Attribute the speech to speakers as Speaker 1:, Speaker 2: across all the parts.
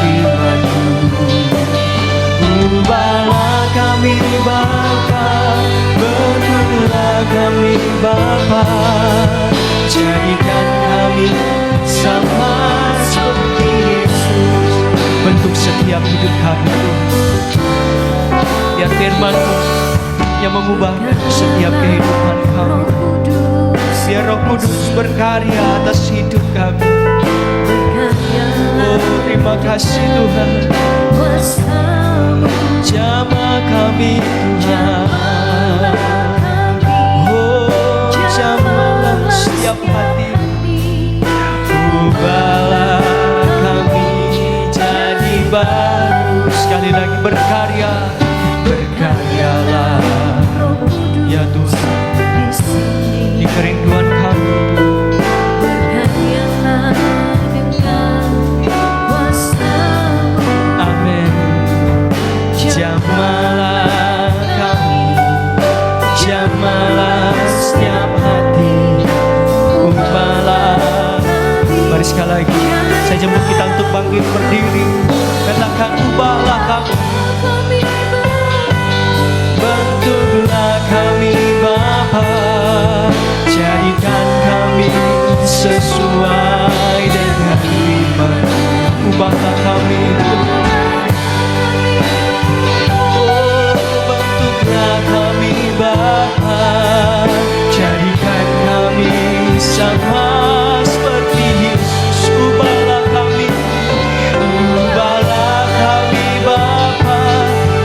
Speaker 1: firman-Mu. Ubahlah kami Bapa, bentuklah kami Bapa, jadikan kami sama seperti Yesus. Bentuk setiap hidup kami, biar firman-Mu yang mengubah setiap kehidupan kami. Biar Roh Kudus berkarya atas hidup kami. Oh, terima kasih Tuhan. Jamah kami Tuhan. Oh, jamahlah setiap hati. Ubahlah kami jadi baru. Sekali lagi berkarya, berkaryalah ya Tuhan di kerinduan kami. Amin. Jamahlah kami, jamahlah setiap hati. Ubahlah. Mari sekali lagi saya jemput kita untuk bangkit berdiri. Katakan ubahlah kami, bentuklah kami Bapa, jadikan kami sesuai dengan firman. Ubahlah kami, oh bentuklah kami Bapa, jadikan kami sama seperti Yesus. Ubahlah kami, ubahlah kami Bapa,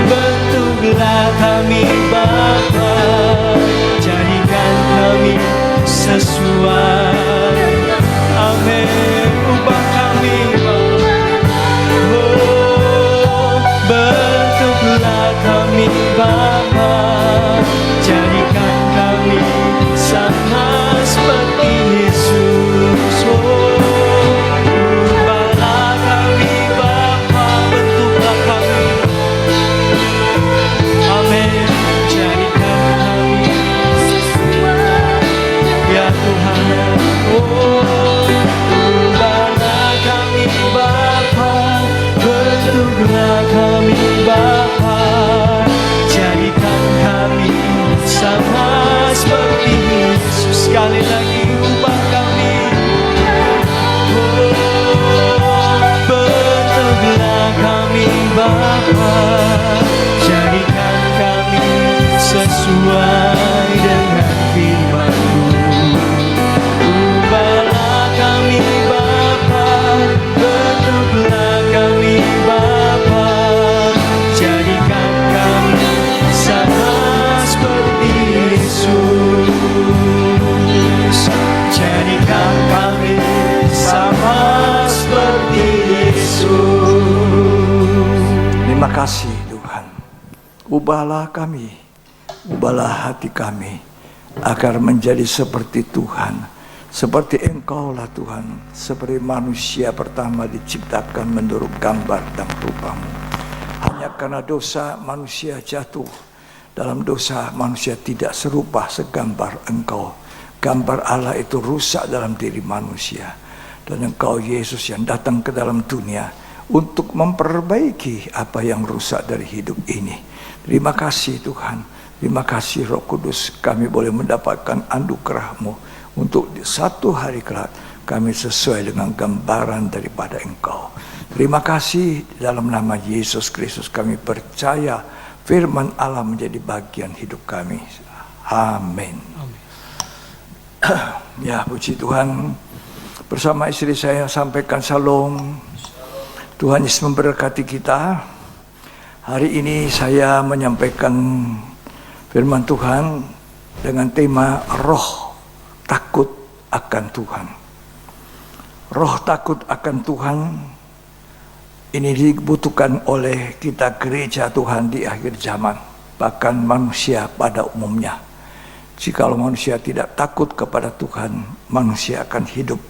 Speaker 1: bentuklah kami Bapa, jadikan kami sesuai. Amin. Ubah kami Bapa, oh bentuklah kami Bapa, jadikan kami sama seperti Yesus. Oh ubahlah kami Bapa, bentuklah kami. Amin. Jadikan kami ya Tuhan. Oh ubahlah kami Bapa, bentuklah kami Bapa, jadikan kami sama seperti Yesus. Sekali lagi ubah kami, oh bentuklah kami Bapa, jadikan kami sesuai dengan firman-Mu. Ubahlah kami Bapa, bentuklah kami Bapa, jadikan kami sama seperti Yesus. Jadikan kami sama seperti Yesus. Terima kasih Tuhan. Ubahlah kami, ubahlah hati kami agar menjadi seperti Tuhan, seperti Engkau-lah Tuhan, seperti manusia pertama diciptakan menurut gambar dan rupa-Mu. Hanya karena dosa manusia jatuh. Dalam dosa manusia tidak serupa segambar Engkau. Gambar Allah itu rusak dalam diri manusia. Dan Engkau Yesus yang datang ke dalam dunia untuk memperbaiki apa yang rusak dari hidup ini. Terima kasih Tuhan. Terima kasih Roh Kudus, kami boleh mendapatkan anugerah-Mu untuk di satu hari kelak kami sesuai dengan gambaran daripada Engkau. Terima kasih, dalam nama Yesus Kristus kami percaya firman Allah menjadi bagian hidup kami. Amin. Ya, puji Tuhan. Bersama istri saya sampaikan salam. Tuhan Yesus memberkati kita. Hari ini saya menyampaikan firman Tuhan dengan tema roh takut akan Tuhan. Roh takut akan Tuhan ini dibutuhkan oleh kita gereja Tuhan di akhir zaman, bahkan manusia pada umumnya. Jikalau manusia tidak takut kepada Tuhan, manusia akan hidup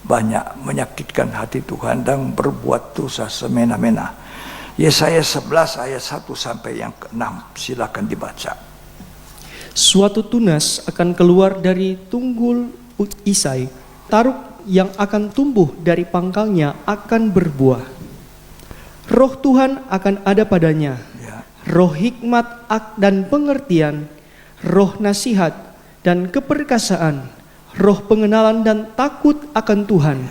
Speaker 1: banyak menyakitkan hati Tuhan dan berbuat dosa semena-mena. Yesaya 11 ayat 1 sampai yang ke-6, silakan dibaca.
Speaker 2: Suatu tunas akan keluar dari tunggul Isai, taruk yang akan tumbuh dari pangkalnya akan berbuah. Roh Tuhan akan ada padanya,
Speaker 1: Ya.
Speaker 2: roh hikmat dan pengertian, roh nasihat dan keperkasaan, roh pengenalan dan takut akan Tuhan.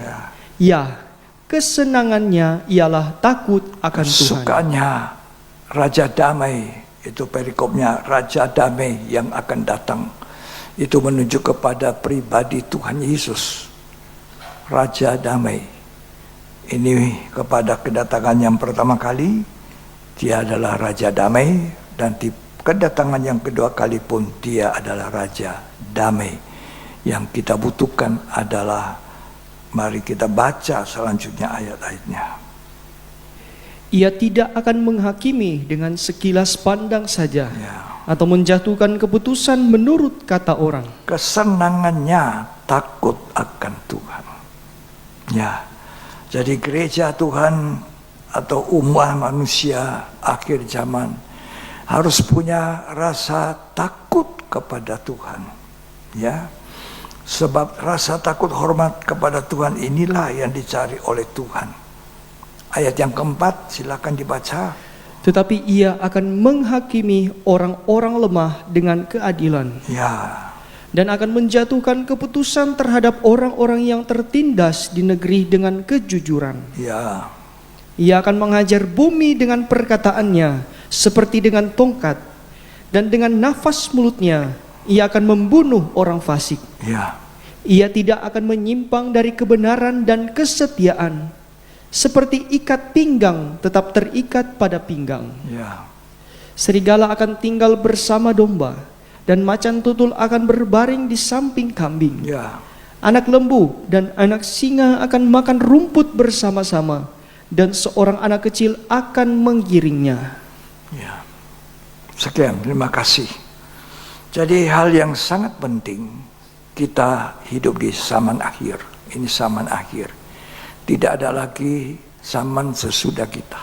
Speaker 2: Ya, kesenangannya ialah takut akan Tuhan.
Speaker 1: Sukanya Raja Damai, itu perikopnya Raja Damai yang akan datang. Itu menunjuk kepada pribadi Tuhan Yesus. Raja Damai. Ini kepada kedatangan yang pertama kali, dia adalah Raja Damai, dan di kedatangan yang kedua kali pun dia adalah Raja Damai. Yang kita butuhkan adalah, mari kita baca selanjutnya ayat-ayatnya.
Speaker 2: Ia tidak akan menghakimi dengan sekilas pandang saja,
Speaker 1: Ya.
Speaker 2: atau menjatuhkan keputusan menurut kata orang.
Speaker 1: Kesenangannya takut akan Tuhan. Ya. Jadi gereja Tuhan atau umat manusia akhir zaman harus punya rasa takut kepada Tuhan. Ya. Sebab rasa takut hormat kepada Tuhan inilah yang dicari oleh Tuhan. Ayat yang keempat silakan dibaca.
Speaker 2: Tetapi ia akan menghakimi orang-orang lemah dengan keadilan,
Speaker 1: Ya.
Speaker 2: dan akan menjatuhkan keputusan terhadap orang-orang yang tertindas di negeri dengan kejujuran.
Speaker 1: Ya.
Speaker 2: Ia akan mengajar bumi dengan perkataannya seperti dengan tongkat, dan dengan nafas mulutnya ia akan membunuh orang fasik.
Speaker 1: Ya.
Speaker 2: Ia tidak akan menyimpang dari kebenaran dan kesetiaan, seperti ikat pinggang tetap terikat pada pinggang.
Speaker 1: Ya.
Speaker 2: Serigala akan tinggal bersama domba, dan macan tutul akan berbaring di samping kambing.
Speaker 1: Ya.
Speaker 2: Anak lembu dan anak singa akan makan rumput bersama-sama, dan seorang anak kecil akan menggiringnya.
Speaker 1: Ya. Sekian, terima kasih. Jadi hal yang sangat penting, kita hidup di zaman akhir. Ini zaman akhir. Tidak ada lagi zaman sesudah kita.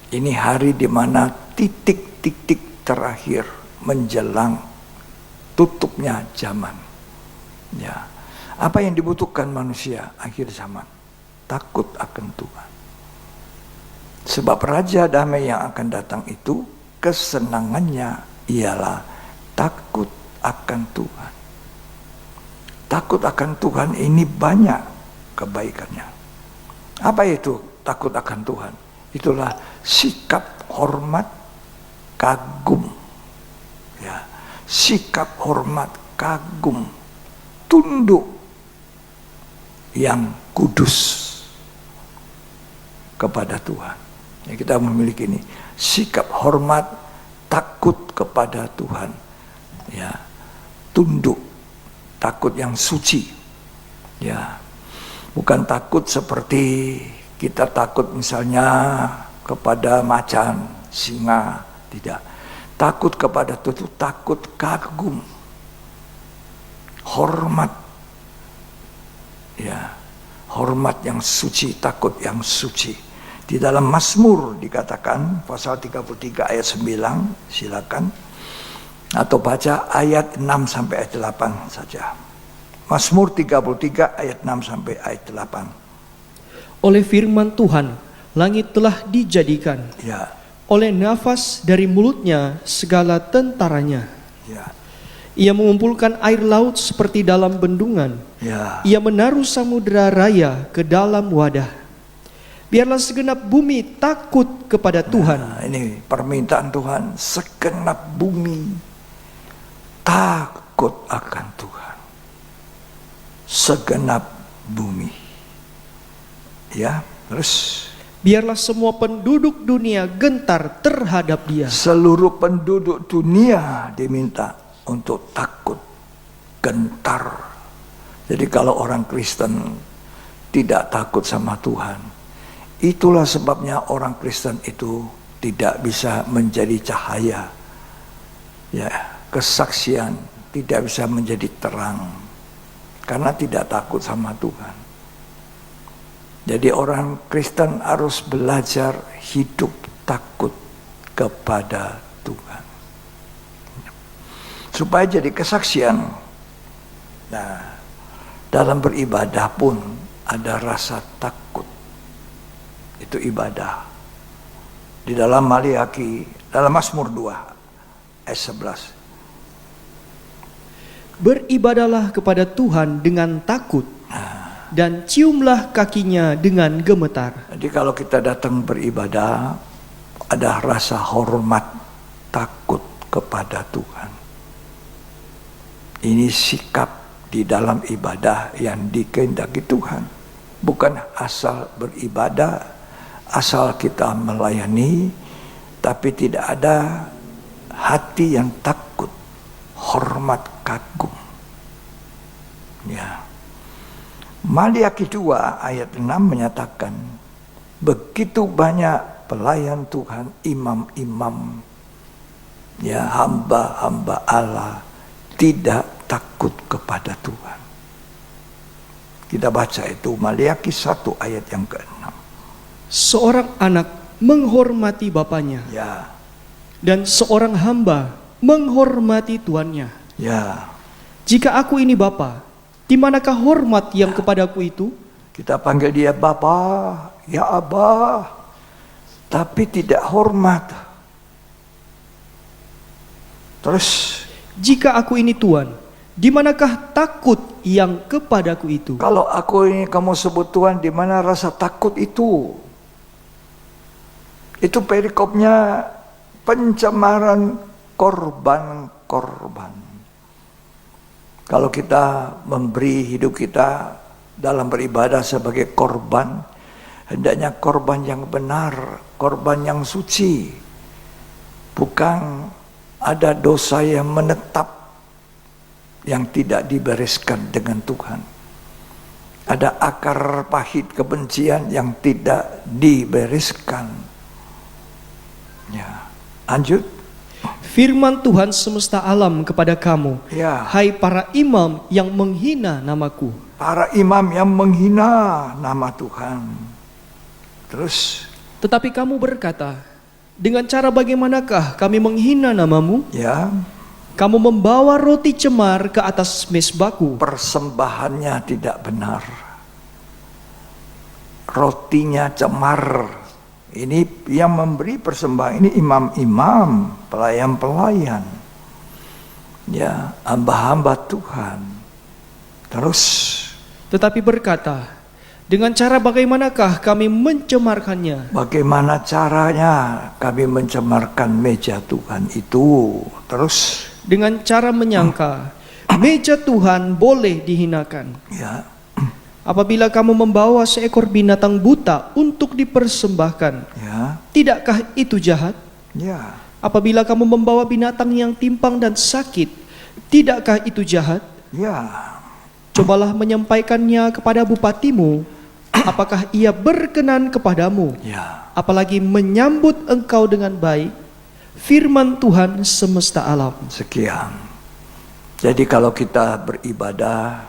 Speaker 1: Ini hari di mana titik-titik terakhir menjelang tutupnya zaman. Ya. Apa yang dibutuhkan manusia akhir zaman? Takut akan Tuhan. Sebab Raja Damai yang akan datang itu kesenangannya ialah takut akan Tuhan. Takut akan Tuhan ini banyak kebaikannya. Apa itu takut akan Tuhan? Itulah sikap hormat kagum. Ya, sikap hormat kagum, tunduk yang kudus kepada Tuhan. Ya, kita memiliki ini sikap hormat, takut kepada Tuhan. Ya, tunduk, takut yang suci. Ya, bukan takut seperti kita takut misalnya kepada macan, singa, tidak. Takut kepada Tuhan, takut kagum, hormat. Ya, hormat yang suci, takut yang suci. Di dalam Mazmur dikatakan pasal 33 ayat 9, silakan. Atau baca ayat 6 sampai ayat 8 saja. Mazmur 33 ayat 6 sampai ayat 8.
Speaker 2: Oleh firman Tuhan, langit telah dijadikan.
Speaker 1: Ya,
Speaker 2: Oleh nafas dari mulutnya segala tentaranya.
Speaker 1: ya,
Speaker 2: Ia mengumpulkan air laut seperti dalam bendungan.
Speaker 1: ya.
Speaker 2: Ia menaruh samudera raya ke dalam wadah. Biarlah segenap bumi takut kepada Tuhan.
Speaker 1: Nah, ini permintaan Tuhan, segenap bumi takut akan Tuhan. Segenap bumi. Ya, terus
Speaker 2: Biarlah semua penduduk dunia gentar terhadap Dia.
Speaker 1: seluruh penduduk dunia diminta untuk takut, gentar. Jadi kalau orang Kristen tidak takut sama Tuhan, itulah sebabnya orang Kristen itu tidak bisa menjadi cahaya. Ya, kesaksian tidak bisa menjadi terang karena tidak takut sama Tuhan. Jadi orang Kristen harus belajar hidup takut kepada Tuhan. Supaya jadi kesaksian. Nah, dalam beribadah pun ada rasa takut. Itu ibadah. Di dalam Maliaki, dalam Mazmur 2 ayat 11.
Speaker 2: Beribadalah kepada Tuhan dengan takut, dan ciumlah kakinya dengan gemetar.
Speaker 1: Jadi kalau kita datang beribadah, ada rasa hormat, takut kepada Tuhan. Ini sikap di dalam ibadah yang dikehendaki Tuhan. Bukan asal beribadah, asal kita melayani, tapi tidak ada hati yang takut, hormat, kagum. Ya. Maliaki 2 ayat 6 menyatakan, begitu banyak pelayan Tuhan, imam-imam, ya, hamba-hamba Allah tidak takut kepada Tuhan. Kita baca itu Maliaki 1 ayat yang ke-6.
Speaker 2: Seorang anak menghormati bapaknya,
Speaker 1: Ya,
Speaker 2: dan seorang hamba menghormati tuannya.
Speaker 1: ya.
Speaker 2: Jika aku ini bapa, di manakah hormat yang kepadaku itu?
Speaker 1: Kita panggil dia Bapa, ya Abah, tapi tidak hormat. Terus,
Speaker 2: Jika aku ini tuan, di manakah takut yang kepadaku itu?
Speaker 1: kalau aku ini kamu sebut Tuhan, di mana rasa takut itu? Itu perikopnya pencemaran korban-korban. Kalau kita memberi hidup kita dalam beribadah sebagai korban, hendaknya korban yang benar, korban yang suci. Bukan ada dosa yang menetap, yang tidak dibereskan dengan Tuhan. Ada akar pahit kebencian yang tidak dibereskan. Ya, lanjut.
Speaker 2: Firman Tuhan semesta alam kepada kamu,
Speaker 1: Ya.
Speaker 2: hai para imam yang menghina namaku.
Speaker 1: Para imam yang menghina nama Tuhan. Terus,
Speaker 2: Tetapi kamu berkata, dengan cara bagaimanakah kami menghina namamu?
Speaker 1: ya,
Speaker 2: Kamu membawa roti cemar ke atas mezbaku.
Speaker 1: persembahannya tidak benar. Rotinya cemar. Ini yang memberi persembahan ini imam-imam, pelayan-pelayan. Ya, hamba-hamba Tuhan. Terus,
Speaker 2: Tetapi berkata, dengan cara bagaimanakah kami mencemarkannya?
Speaker 1: bagaimana caranya kami mencemarkan meja Tuhan itu? Terus,
Speaker 2: Dengan cara menyangka, meja Tuhan boleh dihinakan.
Speaker 1: ya,
Speaker 2: Apabila kamu membawa seekor binatang buta untuk dipersembahkan,
Speaker 1: ya,
Speaker 2: tidakkah itu jahat?
Speaker 1: ya,
Speaker 2: Apabila kamu membawa binatang yang timpang dan sakit, tidakkah itu jahat?
Speaker 1: ya.
Speaker 2: Cobalah menyampaikannya kepada bupatimu, apakah ia berkenan kepadamu,
Speaker 1: Ya,
Speaker 2: apalagi menyambut engkau dengan baik. Firman Tuhan semesta alam.
Speaker 1: sekian. Jadi kalau kita beribadah,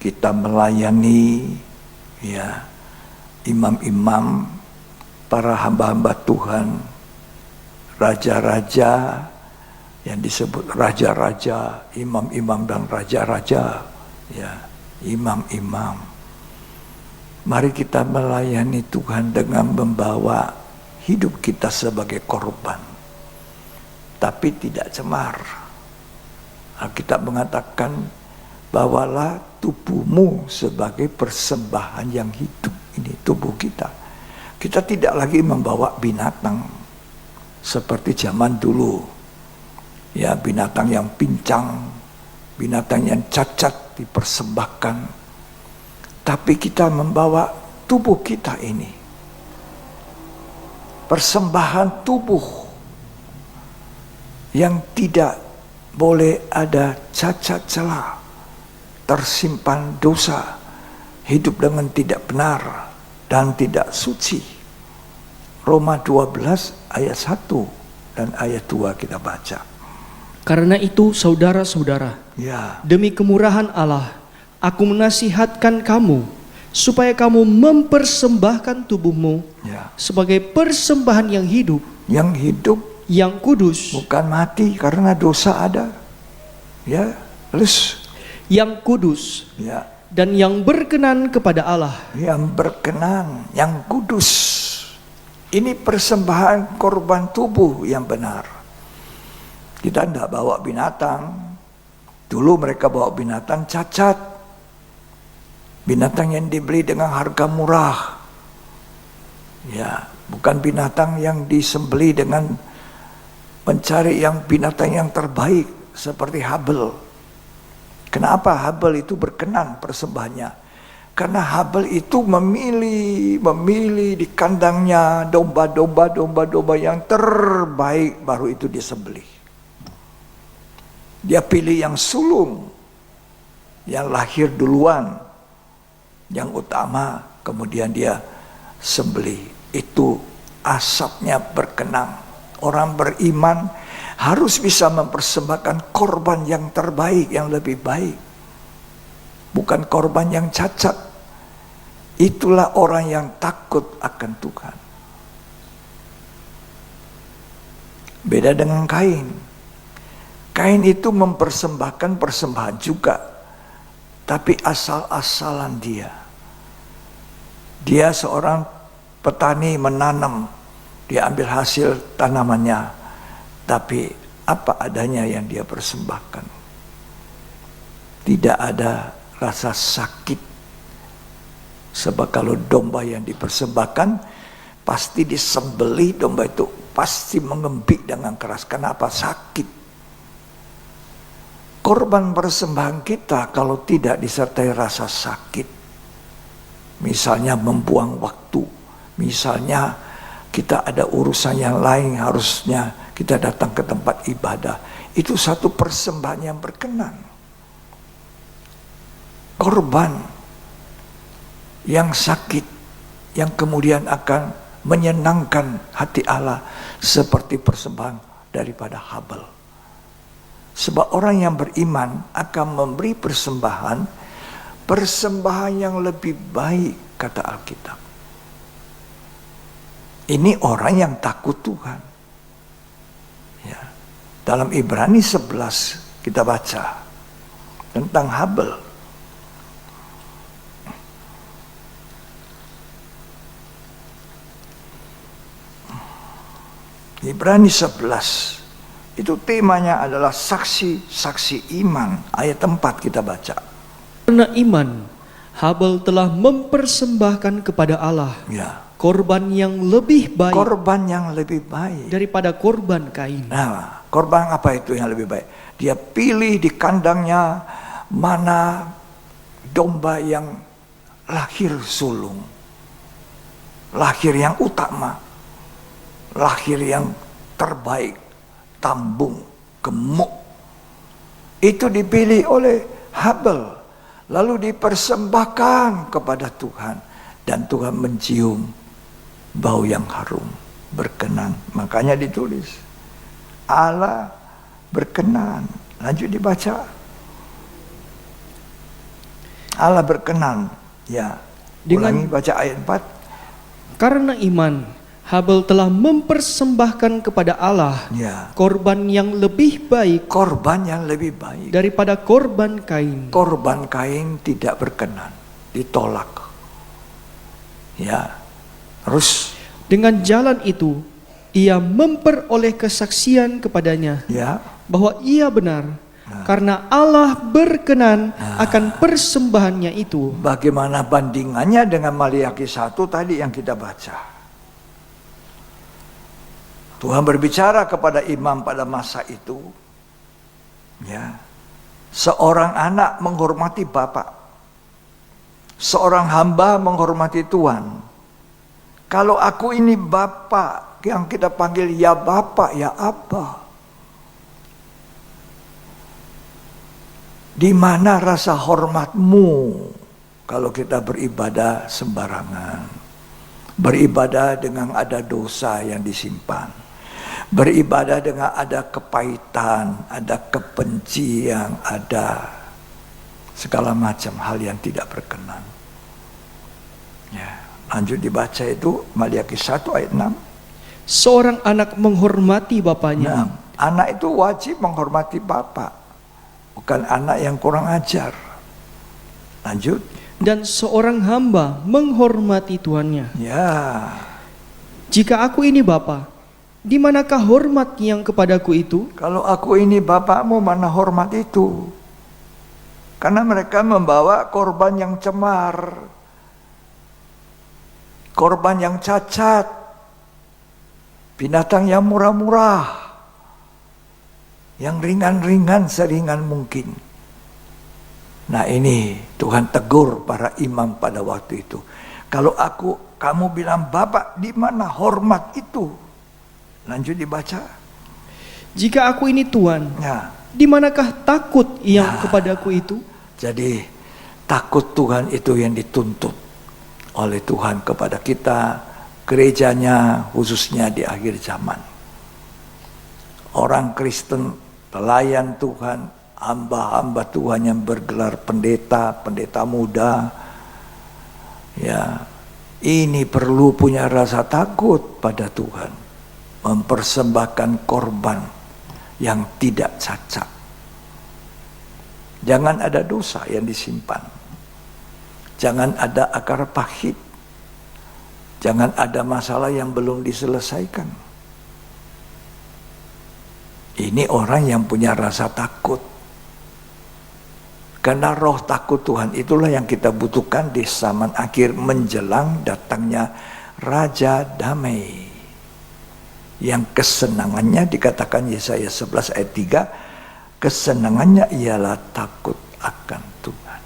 Speaker 1: kita melayani, ya, imam-imam, para hamba-hamba Tuhan, raja-raja, yang disebut raja-raja, imam-imam dan raja-raja, ya, imam-imam. Mari kita melayani Tuhan dengan membawa hidup kita sebagai korban, tapi tidak cemar. Alkitab mengatakan, bawalah tubuhmu sebagai persembahan yang hidup. Ini tubuh kita. Kita tidak lagi membawa binatang seperti zaman dulu. Ya, binatang yang pincang, binatang yang cacat dipersembahkan. Tapi kita membawa tubuh kita ini. Persembahan tubuh yang tidak boleh ada cacat celah, tersimpan dosa, hidup dengan tidak benar dan tidak suci. Roma 12 ayat 1 dan ayat 2 kita baca.
Speaker 2: Karena itu saudara-saudara,
Speaker 1: Ya,
Speaker 2: demi kemurahan Allah, aku menasihatkan kamu supaya kamu mempersembahkan tubuhmu
Speaker 1: ya.
Speaker 2: sebagai persembahan yang hidup,
Speaker 1: Yang hidup
Speaker 2: yang kudus,
Speaker 1: bukan mati karena dosa ada. Ya, terus,
Speaker 2: yang kudus,
Speaker 1: ya,
Speaker 2: dan yang berkenan kepada Allah.
Speaker 1: yang berkenan, yang kudus. Ini persembahan korban tubuh yang benar. Kita tidak bawa binatang. Dulu mereka bawa binatang cacat. Binatang yang dibeli dengan harga murah. Ya, bukan binatang yang disembeli dengan mencari yang binatang yang terbaik seperti Habel. Kenapa Habel itu berkenan persembahannya? Karena Habel itu memilih di kandangnya domba yang terbaik baru itu disembelih. Dia pilih yang sulung, yang lahir duluan, yang utama, kemudian dia sembelih. Itu asapnya berkenang. Orang beriman harus bisa mempersembahkan korban yang terbaik, yang lebih baik. Bukan korban yang cacat. Itulah orang yang takut akan Tuhan. Beda dengan Kain. Kain itu mempersembahkan persembahan juga, tapi asal-asalan dia. Dia seorang petani menanam, dia ambil hasil tanamannya, tapi apa adanya yang dia persembahkan. Tidak ada rasa sakit. Sebab kalau domba yang dipersembahkan pasti disembelih, domba itu pasti mengembik dengan keras. Kenapa? Sakit. Korban persembahan kita kalau tidak disertai rasa sakit, misalnya membuang waktu, misalnya kita ada urusan yang lain, harusnya kita datang ke tempat ibadah, itu satu persembahan yang berkenan. Korban yang sakit, yang kemudian akan menyenangkan hati Allah, seperti persembahan daripada Habel. Sebab orang yang beriman akan memberi persembahan yang lebih baik, kata Alkitab. Ini orang yang takut Tuhan. Ya. Dalam Ibrani 11 kita baca tentang Habel. Ibrani 11 itu temanya adalah saksi-saksi iman. Ayat 4 kita baca.
Speaker 2: Karena iman, Habel telah mempersembahkan kepada Allah korban yang lebih baik,
Speaker 1: korban yang lebih baik
Speaker 2: daripada korban Kain.
Speaker 1: Nah, korban apa itu yang lebih baik? Dia pilih di kandangnya mana domba yang lahir sulung, lahir yang utama, lahir yang terbaik, tambung, gemuk. Itu dipilih oleh Habel, lalu dipersembahkan kepada Tuhan, dan Tuhan mencium bau yang harum, berkenan. Makanya ditulis Allah berkenan. Lanjut dibaca. Allah berkenan. Ya, ulangi baca ayat 4.
Speaker 2: Karena iman, Habel telah mempersembahkan kepada Allah korban yang lebih baik,
Speaker 1: korban yang lebih baik
Speaker 2: daripada korban Kain.
Speaker 1: Korban Kain tidak berkenan, ditolak. Ya, terus
Speaker 2: dengan jalan itu ia memperoleh kesaksian kepadanya bahwa ia benar, karena Allah berkenan akan persembahannya itu.
Speaker 1: Bagaimana bandingannya dengan Maliaki 1 tadi yang kita baca? Tuhan berbicara kepada imam pada masa itu, ya, seorang anak menghormati bapak, seorang hamba menghormati Tuhan. Kalau aku ini bapak, yang kita panggil ya bapak, ya Abba, di mana rasa hormatmu kalau kita beribadah sembarangan, beribadah dengan ada dosa yang disimpan, beribadah dengan ada kepahitan, ada kebencian, ada segala macam hal yang tidak berkenan. Ya, lanjut dibaca itu Maliaki 1 ayat 6.
Speaker 2: Seorang anak menghormati bapaknya.
Speaker 1: Nah, anak itu wajib menghormati bapak, bukan anak yang kurang ajar. Lanjut.
Speaker 2: Dan seorang hamba menghormati tuannya.
Speaker 1: Ya.
Speaker 2: Jika aku ini Bapa, di manakah hormat yang kepadaku itu?
Speaker 1: Kalau aku ini bapakmu, mana hormat itu? Karena mereka membawa korban yang cemar, korban yang cacat, binatang yang murah-murah, yang ringan-ringan seringan mungkin. Nah ini Tuhan tegur para imam pada waktu itu. Kalau kamu bilang Bapak, di mana hormat itu? Lanjut dibaca.
Speaker 2: Jika aku ini Tuhan,
Speaker 1: Nah,
Speaker 2: di manakah takut yang kepadaku itu?
Speaker 1: jadi takut Tuhan itu yang dituntut oleh Tuhan kepada kita, gerejanya khususnya di akhir zaman. Orang Kristen, pelayan Tuhan, hamba-hamba Tuhan yang bergelar pendeta, pendeta muda, ya, ini perlu punya rasa takut pada Tuhan, mempersembahkan korban yang tidak cacat. Jangan ada dosa yang disimpan, jangan ada akar pahit, jangan ada masalah yang belum diselesaikan. Ini orang yang punya rasa takut. Karena roh takut Tuhan itulah yang kita butuhkan di zaman akhir menjelang datangnya Raja Damai. Yang kesenangannya dikatakan Yesaya 11 ayat 3, kesenangannya ialah takut akan Tuhan.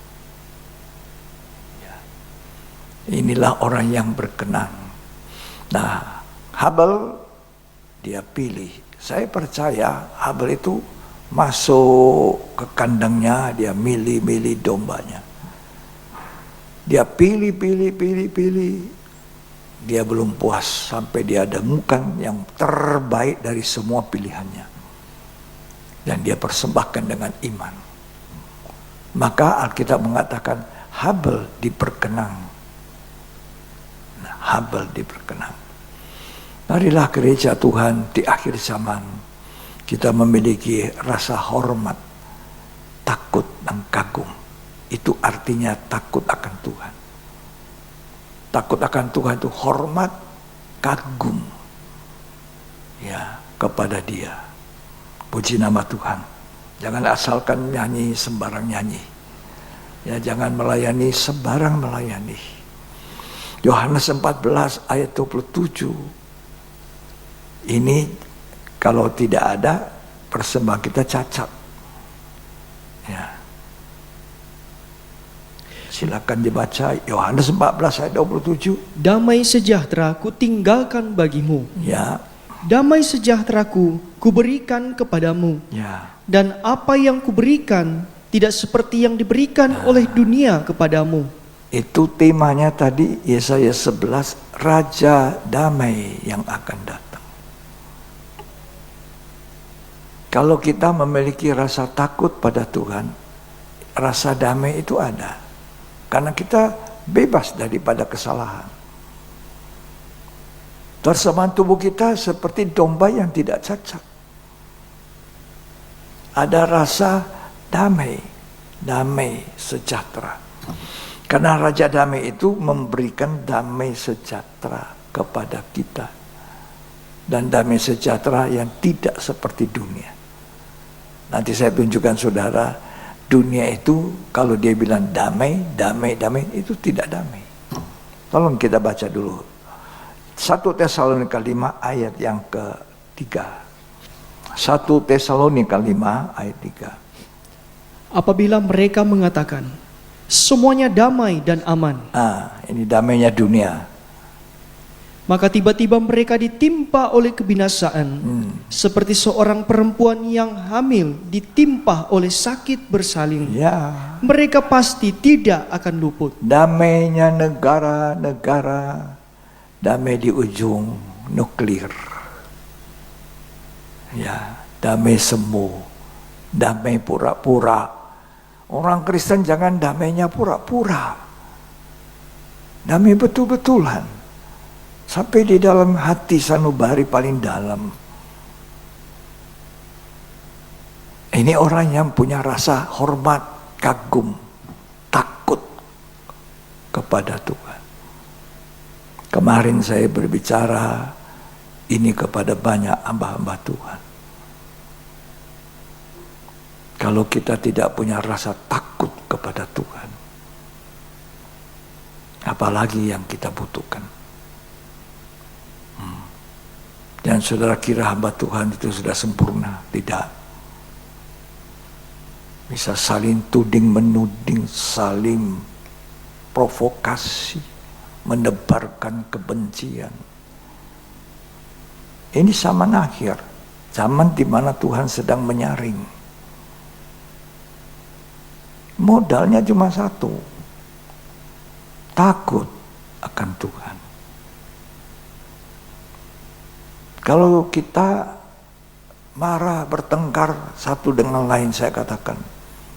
Speaker 1: Ya. Inilah orang yang berkenan. Nah, Habel dia pilih. Saya percaya Habel itu masuk ke kandangnya, dia milih-milih dombanya. Dia pilih. Dia belum puas sampai dia temukan yang terbaik dari semua pilihannya. Dan dia persembahkan dengan iman. Maka Alkitab mengatakan Habel diperkenan. Nah, Habel diperkenan. Marilah gereja Tuhan di akhir zaman kita memiliki rasa hormat, takut dan kagum. Itu artinya takut akan Tuhan. Takut akan Tuhan itu hormat, kagum, ya, kepada Dia. Puji nama Tuhan. Jangan asalkan nyanyi sembarang nyanyi. Ya, jangan melayani sembarang melayani. Yohanes 14 ayat 27. Ini kalau tidak ada persembahan kita cacat. Ya. Silakan dibaca Yohanes 14 ayat 27.
Speaker 2: Damai sejahtera ku tinggalkan bagimu.
Speaker 1: Ya.
Speaker 2: Damai sejahteraku kuberikan kepadamu.
Speaker 1: Ya.
Speaker 2: Dan apa yang kuberikan tidak seperti yang diberikan oleh dunia kepadamu.
Speaker 1: Itu temanya tadi Yesaya 11, Raja Damai yang akan datang. Kalau kita memiliki rasa takut pada Tuhan, rasa damai itu ada. Karena kita bebas daripada kesalahan. Persembahan tubuh kita seperti domba yang tidak cacat. Ada rasa damai, damai sejahtera. Karena Raja Damai itu memberikan damai sejahtera kepada kita. Dan damai sejahtera yang tidak seperti dunia. Nanti saya tunjukkan saudara, dunia itu kalau dia bilang damai, itu tidak damai. Tolong kita baca dulu. 1 Tesalonika 5 ayat yang ke-3. 1 Tesalonika 5 ayat 3.
Speaker 2: Apabila mereka mengatakan, semuanya damai dan aman.
Speaker 1: Ini damainya dunia.
Speaker 2: Maka tiba-tiba mereka ditimpa oleh kebinasaan. Seperti seorang perempuan yang hamil ditimpa oleh sakit bersalin.
Speaker 1: Ya.
Speaker 2: Mereka pasti tidak akan luput.
Speaker 1: Damainya negara-negara, damai di ujung nuklir. Ya, damai semu, damai pura-pura. Orang Kristen jangan damainya pura-pura. Damai betul-betulan. Sampai di dalam hati sanubari paling dalam. Ini orang yang punya rasa hormat, kagum, takut kepada Tuhan. Kemarin saya berbicara ini kepada banyak hamba-hamba Tuhan. Kalau kita tidak punya rasa takut kepada Tuhan, apalagi yang kita butuhkan. Dan saudara kira hamba Tuhan itu sudah sempurna? Tidak. Bisa saling tuding menuding, saling provokasi, menebarkan kebencian. Ini zaman akhir, zaman di mana Tuhan sedang menyaring. Modalnya cuma satu, takut akan Tuhan. Kalau kita marah, bertengkar satu dengan lain, saya katakan,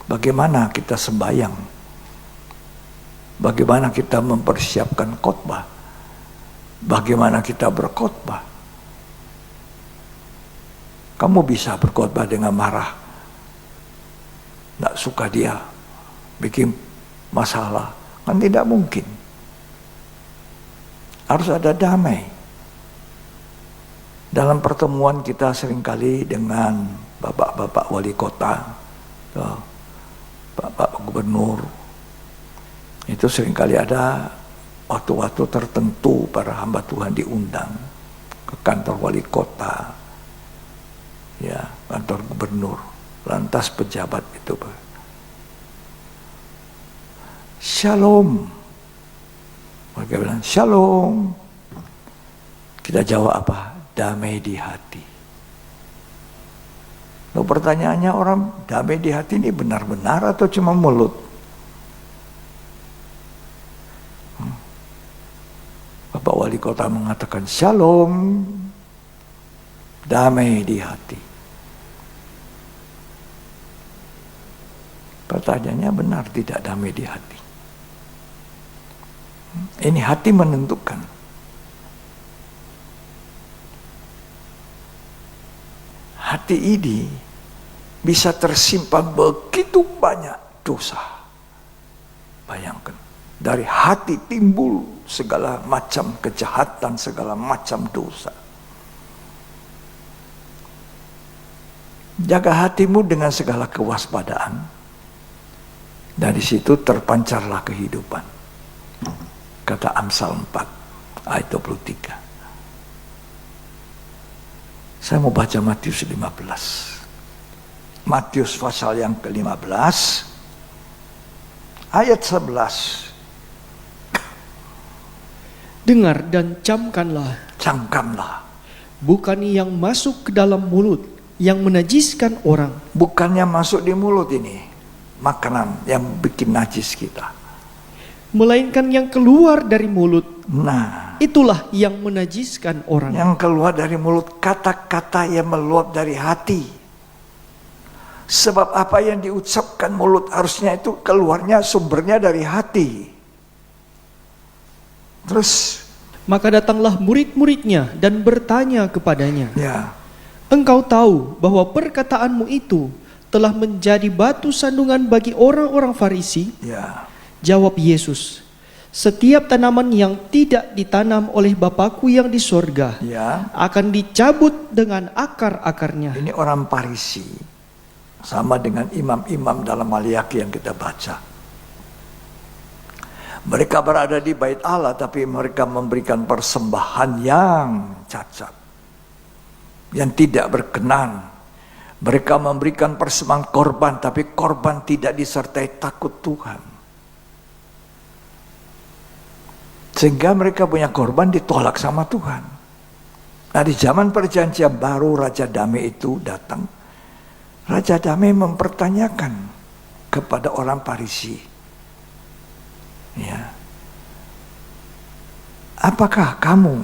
Speaker 1: bagaimana kita sembahyang? Bagaimana kita mempersiapkan khotbah? Bagaimana kita berkhotbah? Kamu bisa berkhotbah dengan marah, tidak suka dia, bikin masalah, kan tidak mungkin. Harus ada damai. Dalam pertemuan kita seringkali dengan bapak-bapak wali kota, bapak gubernur, itu seringkali ada waktu-waktu tertentu para hamba Tuhan diundang ke kantor wali kota, ya, kantor gubernur, lantas pejabat itu, Shalom. Mereka bilang Shalom. Kita jawab apa? Damai di hati. Lalu pertanyaannya, orang damai di hati ini benar-benar atau cuma mulut? Bapak wali kota mengatakan Shalom, damai di hati. Pertanyaannya, benar tidak damai di hati? Ini hati menentukan. Hati ini bisa tersimpan begitu banyak dosa. Bayangkan, dari hati timbul segala macam kejahatan, segala macam dosa. Jaga hatimu dengan segala kewaspadaan. Dari situ terpancarlah kehidupan. Kata Amsal 4 ayat 23. Saya mau baca Matius 15. Matius pasal yang ke-15 ayat 11.
Speaker 2: Dengar dan camkanlah.
Speaker 1: Camkanlah.
Speaker 2: Bukan yang masuk ke dalam mulut yang menajiskan orang.
Speaker 1: Bukannya masuk di mulut ini makanan yang bikin najis kita,
Speaker 2: melainkan yang keluar dari mulut.
Speaker 1: Nah,
Speaker 2: itulah yang menajiskan orang.
Speaker 1: Yang keluar dari mulut, kata-kata yang meluap dari hati. Sebab apa yang diucapkan mulut harusnya itu keluarnya sumbernya dari hati. Terus,
Speaker 2: maka datanglah murid-muridnya dan bertanya kepadanya,
Speaker 1: ya,
Speaker 2: engkau tahu bahwa perkataanmu itu telah menjadi batu sandungan bagi orang-orang Farisi?
Speaker 1: Ya.
Speaker 2: Jawab Yesus, setiap tanaman yang tidak ditanam oleh Bapakku yang di sorga,
Speaker 1: ya,
Speaker 2: akan dicabut dengan akar-akarnya.
Speaker 1: Ini orang Farisi, sama dengan imam-imam dalam Maliaki yang kita baca. Mereka berada di bait Allah, tapi mereka memberikan persembahan yang cacat, yang tidak berkenan. Mereka memberikan persembahan korban, tapi korban tidak disertai takut Tuhan. Sehingga mereka punya korban ditolak sama Tuhan. Nah, di zaman perjanjian baru Raja Damai itu datang. Raja Damai mempertanyakan kepada orang Farisi, ya, apakah kamu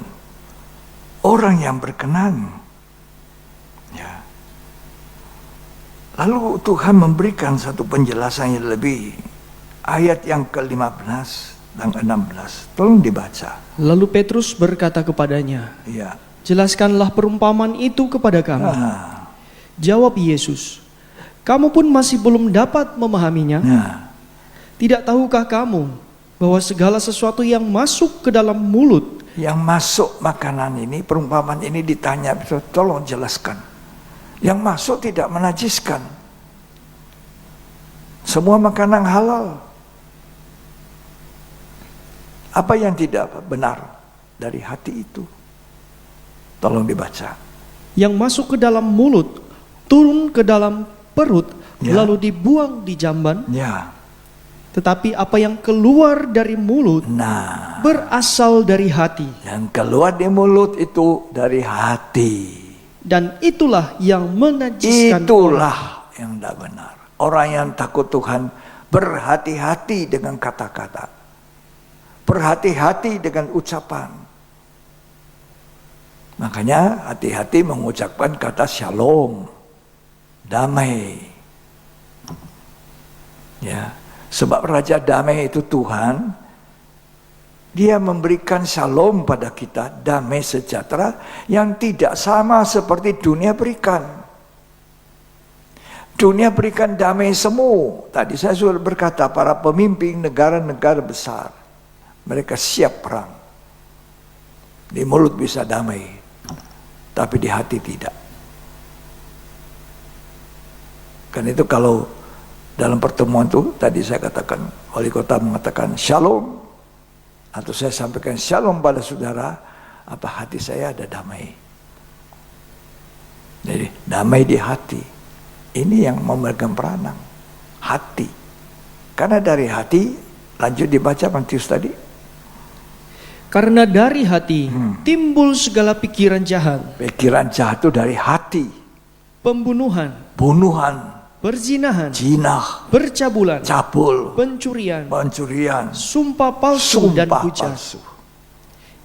Speaker 1: orang yang berkenan? Ya. Lalu Tuhan memberikan satu penjelasan yang lebih. Ayat yang ke-15 dan 16. Tolong dibaca.
Speaker 2: Lalu Petrus berkata kepadanya,
Speaker 1: Ya.
Speaker 2: jelaskanlah perumpamaan itu kepada kami.
Speaker 1: Nah.
Speaker 2: Jawab Yesus, kamu pun masih belum dapat memahaminya?
Speaker 1: Nah.
Speaker 2: Tidak tahukah kamu bahwa segala sesuatu yang masuk ke dalam mulut
Speaker 1: Yang masuk makanan ini, perumpamaan ini ditanya, tolong jelaskan. Yang masuk tidak menajiskan. Semua makanan halal. Apa yang tidak benar dari hati itu? Tolong dibaca.
Speaker 2: Yang masuk ke dalam mulut, turun ke dalam perut, lalu dibuang di jamban. Tetapi apa yang keluar dari mulut berasal dari hati.
Speaker 1: Yang keluar di mulut itu dari hati.
Speaker 2: Dan itulah yang menajiskan.
Speaker 1: Itulah yang tidak benar. Orang yang takut Tuhan berhati-hati dengan kata-kata. Berhati-hati dengan ucapan. Makanya hati-hati mengucapkan kata shalom, damai. Ya, sebab Raja Damai itu Tuhan. Dia memberikan shalom pada kita, damai sejahtera yang tidak sama seperti dunia berikan. Dunia berikan damai semu. Tadi saya sudah berkata, para pemimpin negara-negara besar, mereka siap perang. Di mulut bisa damai, tapi di hati tidak. Kan itu kalau dalam pertemuan itu, tadi saya katakan, wali kota mengatakan shalom, atau saya sampaikan shalom pada saudara, apa hati saya ada damai. Jadi damai di hati. Ini yang memegang peranan. Hati. Karena dari hati, lanjut dibaca Matius tadi.
Speaker 2: Karena dari hati timbul segala pikiran jahat.
Speaker 1: Pikiran jahat itu dari hati.
Speaker 2: Pembunuhan,
Speaker 1: zina,
Speaker 2: perzinahan, percabulan,
Speaker 1: cabul,
Speaker 2: pencurian, sumpah palsu dan hujat.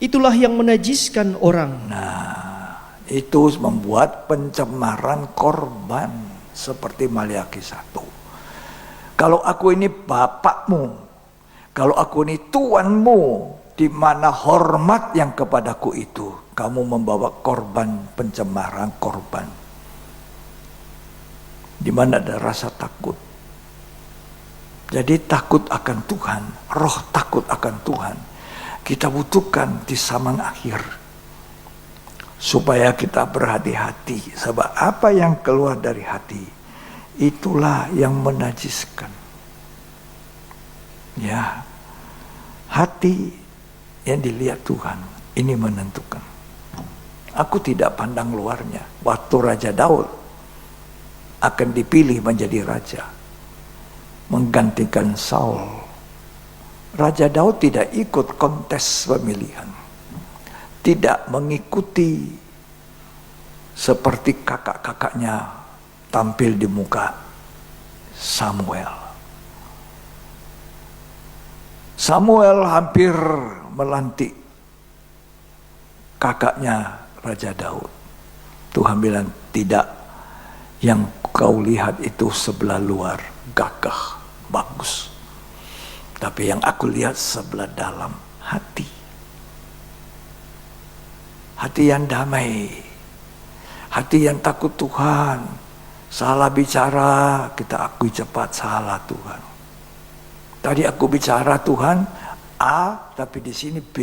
Speaker 2: Itulah yang menajiskan orang.
Speaker 1: Nah, itu membuat pencemaran korban seperti Maliaki 1. Kalau aku ini bapakmu, kalau aku ini tuanmu, di mana hormat yang kepadaku itu, kamu membawa korban pencemaran korban. Di mana ada rasa takut. Jadi takut akan Tuhan, roh takut akan Tuhan, kita butuhkan di zaman akhir. Supaya kita berhati-hati, sebab apa yang keluar dari hati, itulah yang menajiskan. Ya, hati yang dilihat Tuhan, ini menentukan. Aku tidak pandang luarnya. Waktu Raja Daud akan dipilih menjadi raja, menggantikan Saul, Raja Daud tidak ikut kontes pemilihan, tidak mengikuti seperti kakak-kakaknya tampil di muka Samuel. Samuel hampir melantik kakaknya Raja Daud. Tuhan bilang, tidak, yang kau lihat itu sebelah luar gagah, bagus. Tapi yang aku lihat sebelah dalam hati. Hati yang damai. Hati yang takut Tuhan. Salah bicara, kita akui cepat salah Tuhan. Tadi aku bicara Tuhan A, tapi di sini B.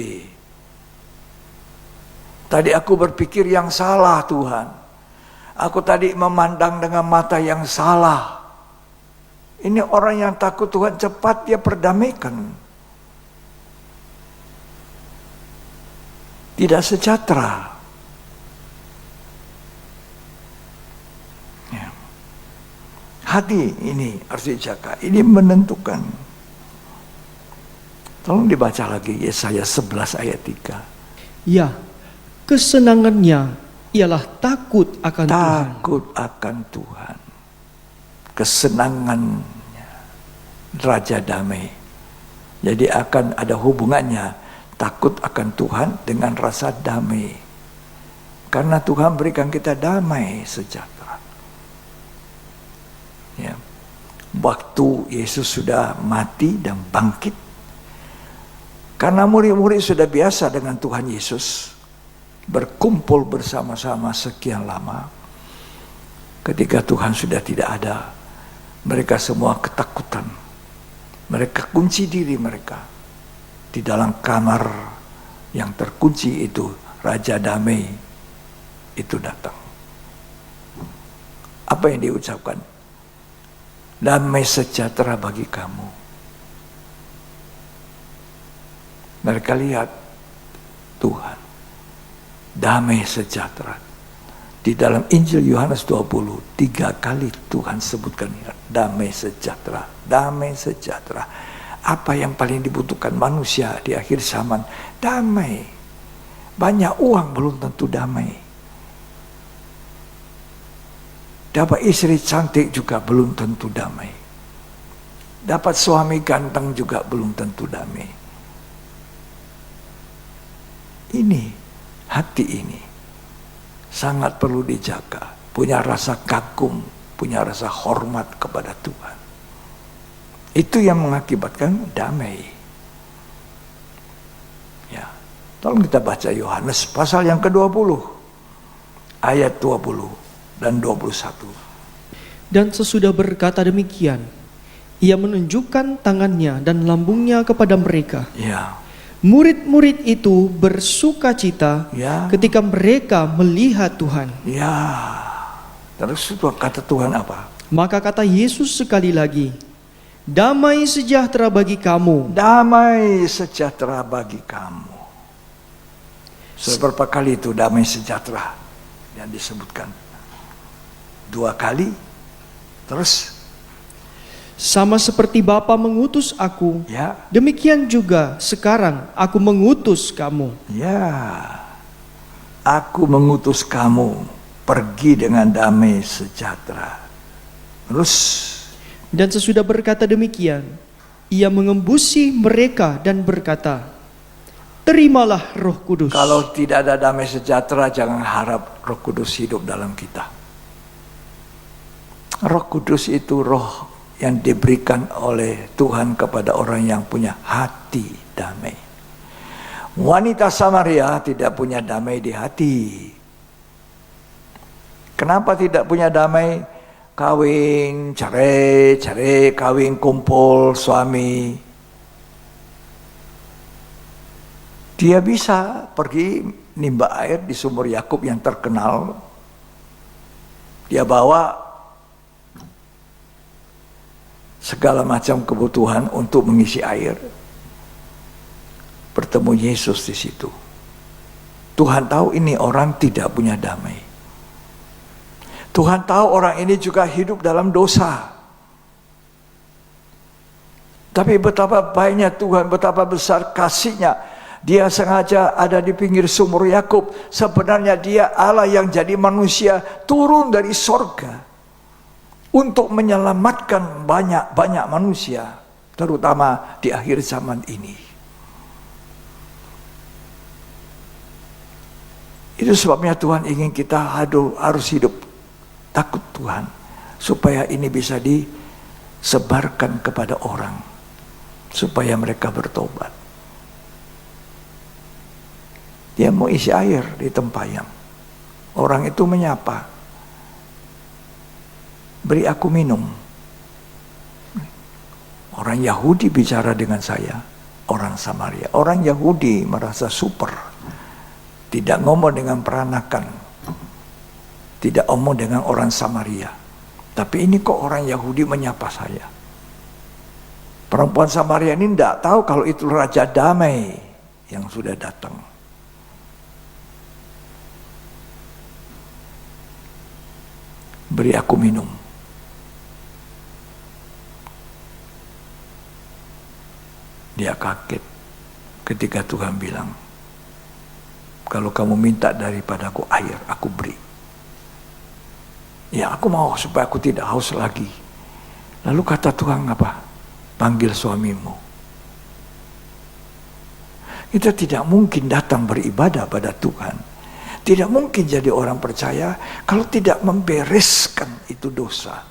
Speaker 1: Tadi aku berpikir yang salah Tuhan. Aku tadi memandang dengan mata yang salah. Ini orang yang takut Tuhan, cepat dia perdamaikan. Tidak sejahtera. Ya. Hati ini harus dijaga. Ini menentukan. Tolong dibaca lagi Yesaya 11 ayat 3.
Speaker 2: Ya, kesenangannya ialah takut akan Tuhan.
Speaker 1: Takut akan Tuhan. Kesenangannya Raja Damai. Jadi akan ada hubungannya takut akan Tuhan dengan rasa damai. Karena Tuhan berikan kita damai sejahtera. Ya. Waktu Yesus sudah mati dan bangkit, karena murid-murid sudah biasa dengan Tuhan Yesus, berkumpul bersama-sama sekian lama. Ketika Tuhan sudah tidak ada, mereka semua ketakutan. Mereka kunci diri mereka di dalam kamar yang terkunci itu, Raja Damai itu datang. Apa yang diucapkan? Damai sejahtera bagi kamu. Mereka lihat Tuhan, damai sejahtera. Di dalam Injil Yohanes 20, 3 kali Tuhan sebutkan damai sejahtera, damai sejahtera. Apa yang paling dibutuhkan manusia di akhir zaman? Damai. Banyak uang belum tentu damai. Dapat istri cantik juga belum tentu damai. Dapat suami ganteng juga belum tentu damai. Ini, hati ini sangat perlu dijaga. Punya rasa kagum, punya rasa hormat kepada Tuhan. Itu yang mengakibatkan damai. Ya, tolong kita baca Yohanes pasal yang ke-20, ayat 20 dan 21.
Speaker 2: Dan sesudah berkata demikian, ia menunjukkan tangannya dan lambungnya kepada mereka.
Speaker 1: Ya,
Speaker 2: Murid-murid itu bersukacita
Speaker 1: ya,
Speaker 2: ketika mereka melihat Tuhan.
Speaker 1: ya. Terus itu kata Tuhan apa?
Speaker 2: Maka kata Yesus sekali lagi, damai sejahtera bagi kamu.
Speaker 1: Damai sejahtera bagi kamu. Seberapa kali itu damai sejahtera yang disebutkan? 2 kali. Terus
Speaker 2: Sama seperti Bapa mengutus aku,
Speaker 1: ya,
Speaker 2: demikian juga sekarang aku mengutus kamu.
Speaker 1: ya. Aku mengutus kamu pergi dengan damai sejahtera. Terus
Speaker 2: Dan sesudah berkata demikian, ia mengembusi mereka dan berkata, terimalah Roh Kudus.
Speaker 1: kalau tidak ada damai sejahtera, jangan harap Roh Kudus hidup dalam kita. Roh Kudus itu roh yang diberikan oleh Tuhan kepada orang yang punya hati damai. Wanita Samaria tidak punya damai di hati. Kenapa tidak punya damai? Kawin, cerai, kawin, kumpul, suami. Dia bisa pergi nimba air di sumur Yakub yang terkenal. Dia bawa segala macam kebutuhan untuk mengisi air. Bertemu Yesus di situ. Tuhan tahu ini orang tidak punya damai. Tuhan tahu orang ini juga hidup dalam dosa. Tapi betapa baiknya Tuhan, betapa besar kasih-Nya. Dia sengaja ada di pinggir sumur Yakub. Sebenarnya dia Allah yang jadi manusia turun dari sorga untuk menyelamatkan banyak manusia, terutama di akhir zaman ini. Itu sebabnya Tuhan ingin kita harus hidup takut Tuhan, supaya ini bisa disebarkan kepada orang, supaya mereka bertobat. Dia mau isi air di tempayang, orang itu menyapa, beri aku minum. Orang Yahudi bicara dengan saya, orang Samaria. Orang Yahudi merasa super, tidak ngomong dengan peranakan, tidak ngomong dengan orang Samaria. Tapi ini kok orang Yahudi menyapa saya. Perempuan Samaria ini tidak tahu kalau itu Raja Damai yang sudah datang. Beri aku minum. Dia kaget ketika Tuhan bilang, kalau kamu minta daripadaku air, aku beri. Ya, aku mau supaya aku tidak haus lagi. Lalu kata Tuhan apa? Panggil suamimu. Kita tidak mungkin datang beribadah pada Tuhan, tidak mungkin jadi orang percaya kalau tidak membereskan itu dosa,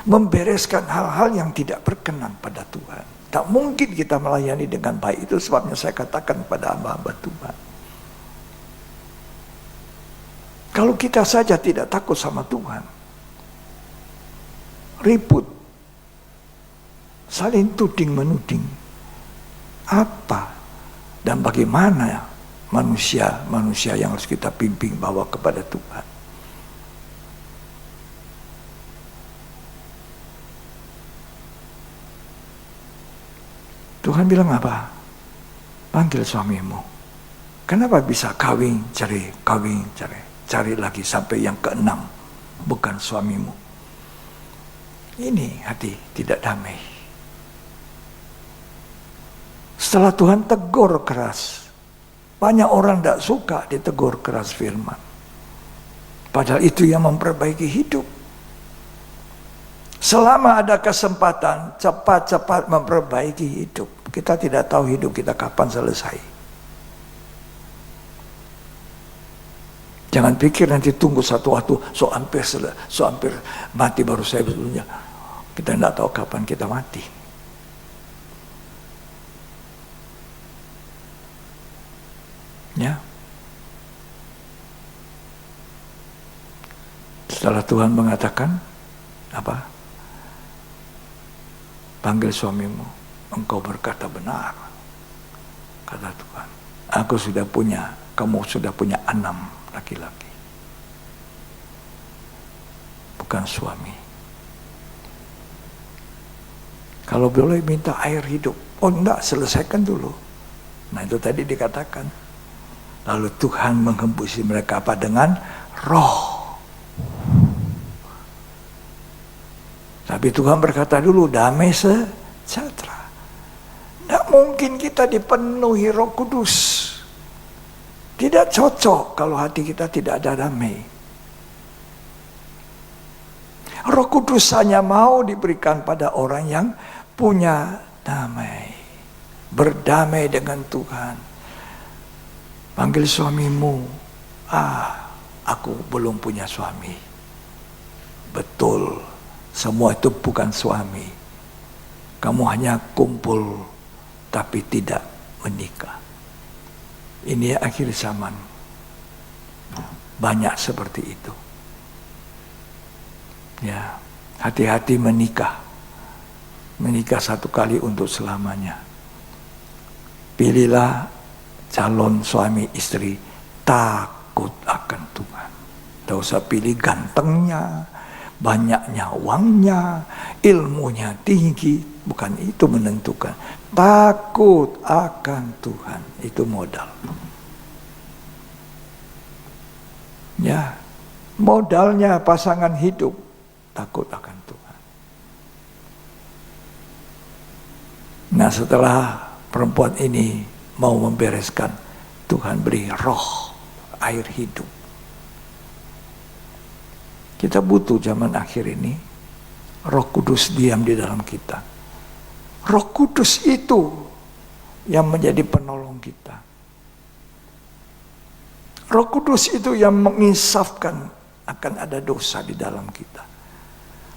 Speaker 1: membereskan hal-hal yang tidak berkenan pada Tuhan. Tak mungkin kita melayani dengan baik. Itu sebabnya saya katakan pada hamba-hamba Tuhan, kalau kita saja tidak takut sama Tuhan, ribut, saling tuding menuding, apa Dan bagaimana manusia yang harus kita bimbing bawa kepada Tuhan. Tuhan bilang apa? Panggil suamimu. Kenapa bisa kawin, cari, cari lagi sampai yang keenam, bukan suamimu. Ini hati tidak damai. Setelah Tuhan tegur keras, banyak orang tidak suka ditegur keras firman. Padahal itu yang memperbaiki hidup. Selama ada kesempatan, cepat-cepat memperbaiki hidup. Kita tidak tahu hidup kita kapan selesai. Jangan pikir nanti tunggu satu waktu, so hampir mati baru saya betulnya. Kita tidak tahu kapan kita mati. Ya. Setelah Tuhan mengatakan apa? Panggil suamimu, engkau berkata benar. Kata Tuhan, aku sudah punya, kamu sudah punya 6 laki-laki. Bukan suami. Kalau boleh minta air hidup, oh enggak, selesaikan dulu. Nah itu tadi dikatakan. Lalu Tuhan menghembusi mereka apa? Dengan roh. Tapi Tuhan berkata dulu, damai sejahtera. Tidak mungkin kita dipenuhi Roh Kudus. Tidak cocok kalau hati kita tidak ada damai. Roh Kudus hanya mau diberikan pada orang yang punya damai. Berdamai dengan Tuhan. Panggil suamimu. Aku belum punya suami. Betul. Semua itu bukan suami. Kamu hanya kumpul tapi tidak menikah. Ini akhir zaman. Banyak seperti itu. Ya, hati-hati menikah. Menikah satu kali untuk selamanya. Pilihlah calon suami istri takut akan Tuhan. Tidak usah pilih gantengnya, banyaknya uangnya, ilmunya tinggi. Bukan itu menentukan. Takut akan Tuhan. Itu modal. Ya, modalnya pasangan hidup. Takut akan Tuhan. Nah setelah perempuan ini mau membereskan, Tuhan beri roh, air hidup. Kita butuh zaman akhir ini, Roh Kudus diam di dalam kita. Roh Kudus itu yang menjadi penolong kita. Roh Kudus itu yang menginsafkan akan ada dosa di dalam kita.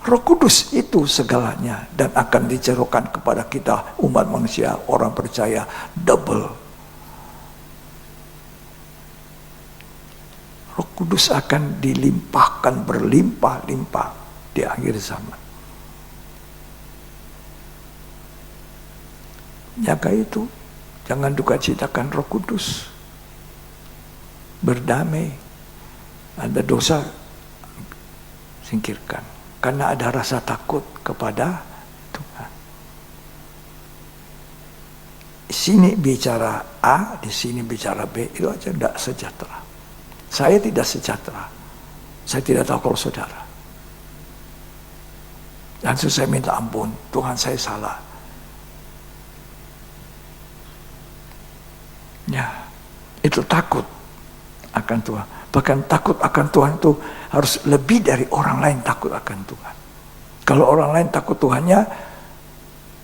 Speaker 1: Roh Kudus itu segalanya dan akan dicerokan kepada kita umat manusia, orang percaya double. Roh Kudus akan dilimpahkan berlimpah-limpah di akhir zaman. Jaga itu, jangan duka citakan Roh Kudus. Berdamai, ada dosa singkirkan. Karena ada rasa takut kepada Tuhan. Di sini bicara A, di sini bicara B, itu aja tidak sejahtera. Saya tidak sejahtera. Saya tidak tahu kalau saudara. Dan saya minta ampun, Tuhan saya salah. Ya, itu takut akan Tuhan. Bahkan takut akan Tuhan itu harus lebih dari orang lain takut akan Tuhan. Kalau orang lain takut Tuhannya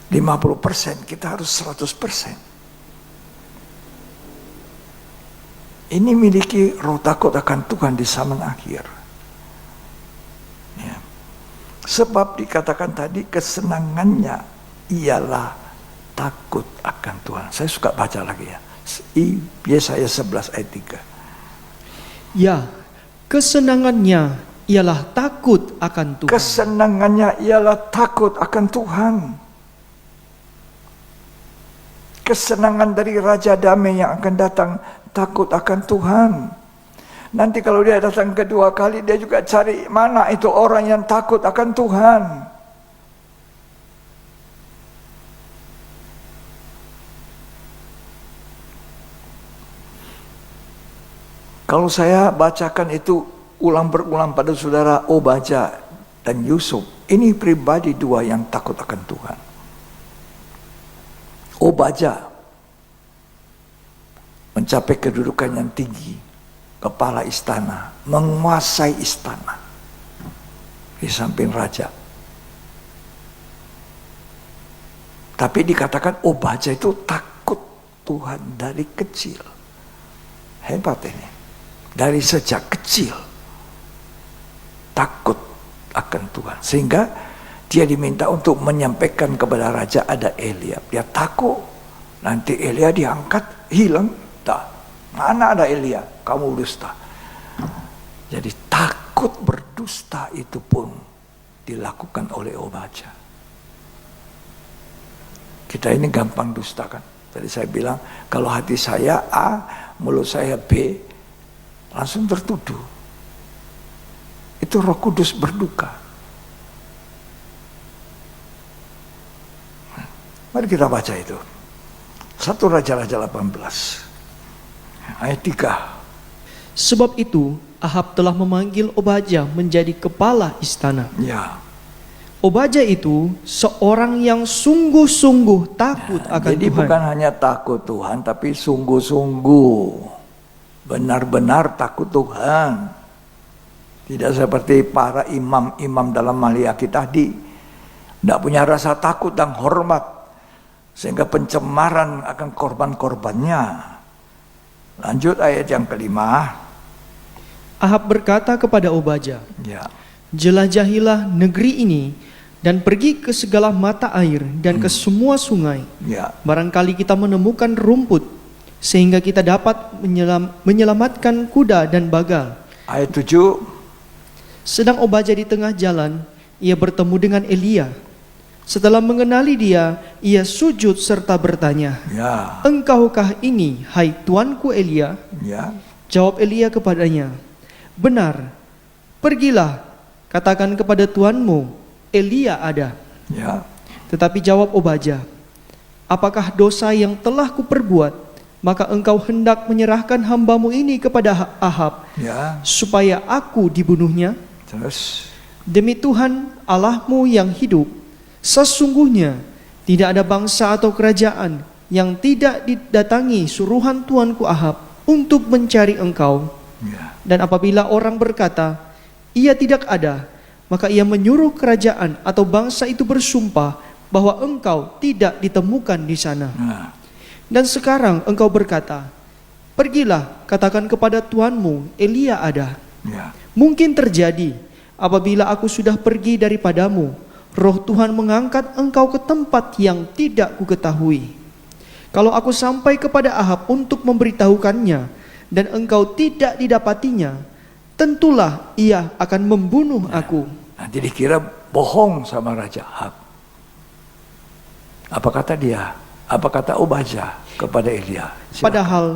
Speaker 1: 50%, kita harus 100%. Ini miliki roh takut akan Tuhan di zaman akhir. Ya. Sebab dikatakan tadi kesenangannya ialah takut akan Tuhan. Saya suka baca lagi ya. Yesaya 11 ayat 3.
Speaker 2: Ya, kesenangannya ialah takut akan Tuhan.
Speaker 1: Kesenangannya ialah takut akan Tuhan. kesenangan dari Raja Damai yang akan datang, takut akan Tuhan. Nanti kalau dia datang kedua kali, dia juga cari mana itu orang yang takut akan Tuhan. Kalau saya bacakan itu ulang berulang pada saudara Obadja dan Yusuf, ini pribadi dua yang takut akan Tuhan. Obadja mencapai kedudukan yang tinggi, kepala istana, menguasai istana di samping raja. Tapi dikatakan Obadja itu takut Tuhan dari kecil. Hebat ini. Dari sejak kecil takut akan Tuhan, sehingga dia diminta untuk menyampaikan kepada raja ada Elia. Dia takut nanti Elia diangkat hilang. Tak, mana ada Elia? Kamu dusta. Jadi takut berdusta itu pun dilakukan oleh Obadja. Kita ini gampang dusta kan. Tadi saya bilang kalau hati saya A, mulut saya B, langsung tertuduh. Itu Roh Kudus berduka. Mari kita baca itu. 1 Raja-Raja 18 ayat 3.
Speaker 2: Sebab itu Ahab telah memanggil Obadja menjadi kepala istana.
Speaker 1: Ya.
Speaker 2: Obadja itu seorang yang sungguh-sungguh takut akan
Speaker 1: Jadi
Speaker 2: Tuhan.
Speaker 1: bukan hanya takut Tuhan, tapi sungguh-sungguh benar-benar takut Tuhan. Tidak seperti para imam-imam dalam Maliaki tadi, tidak punya rasa takut dan hormat, sehingga pencemaran akan korban-korbannya. Lanjut ayat yang kelima.
Speaker 2: Ahab berkata kepada Obadja,
Speaker 1: Ya.
Speaker 2: jelajahilah negeri ini dan pergi ke segala mata air dan ke semua sungai.
Speaker 1: Ya.
Speaker 2: Barangkali kita menemukan rumput sehingga kita dapat menyelamatkan kuda dan bagal.
Speaker 1: Ayat 7.
Speaker 2: Sedang Obadja di tengah jalan, ia bertemu dengan Elia. Setelah mengenali dia, ia sujud serta bertanya,
Speaker 1: Ya.
Speaker 2: "Engkaukah ini, hai tuanku Elia?"
Speaker 1: Ya.
Speaker 2: Jawab Elia kepadanya, "Benar, pergilah, katakan kepada tuanmu, Elia ada."
Speaker 1: Ya.
Speaker 2: Tetapi jawab Obadja, "Apakah dosa yang telah kuperbuat, maka engkau hendak menyerahkan hambamu ini kepada Ahab,
Speaker 1: Ya.
Speaker 2: supaya aku dibunuhnya?
Speaker 1: Terus.
Speaker 2: Demi Tuhan Allahmu yang hidup, sesungguhnya tidak ada bangsa atau kerajaan yang tidak didatangi suruhan tuanku Ahab untuk mencari engkau.
Speaker 1: Ya.
Speaker 2: Dan apabila orang berkata, ia tidak ada, maka ia menyuruh kerajaan atau bangsa itu bersumpah bahwa engkau tidak ditemukan di sana.
Speaker 1: Nah.
Speaker 2: Dan sekarang engkau berkata, pergilah, katakan kepada tuanmu, Elia ada.
Speaker 1: Ya.
Speaker 2: Mungkin terjadi, apabila aku sudah pergi daripadamu, Roh Tuhan mengangkat engkau ke tempat yang tidak kuketahui. Kalau aku sampai kepada Ahab untuk memberitahukannya, dan engkau tidak didapatinya, tentulah ia akan membunuh aku."
Speaker 1: Nanti dikira bohong sama Raja Ahab. Apa kata dia? Apa kata Obadja kepada Elia? Silakan.
Speaker 2: Padahal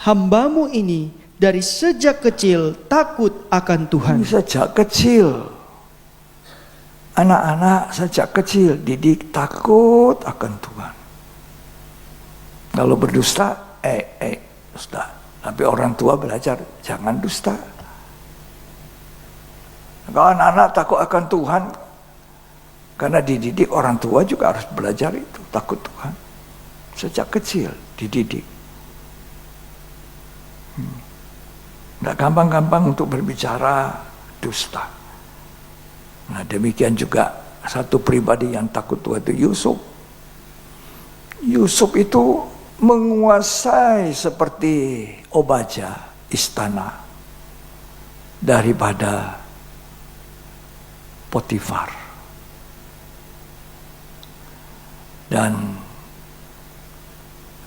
Speaker 2: hambamu ini dari sejak kecil takut akan Tuhan.
Speaker 1: Ini sejak kecil. Anak-anak sejak kecil didik takut akan Tuhan. Kalau berdusta, dusta. Tapi orang tua belajar, jangan dusta. Kalau anak-anak takut akan Tuhan, karena dididik orang tua juga harus belajar itu, takut Tuhan. Sejak kecil dididik. Nggak gampang-gampang untuk berbicara dusta. Nah demikian juga satu pribadi yang takut Tuhan itu Yusuf. Yusuf itu menguasai seperti Obadja istana daripada Potifar. Dan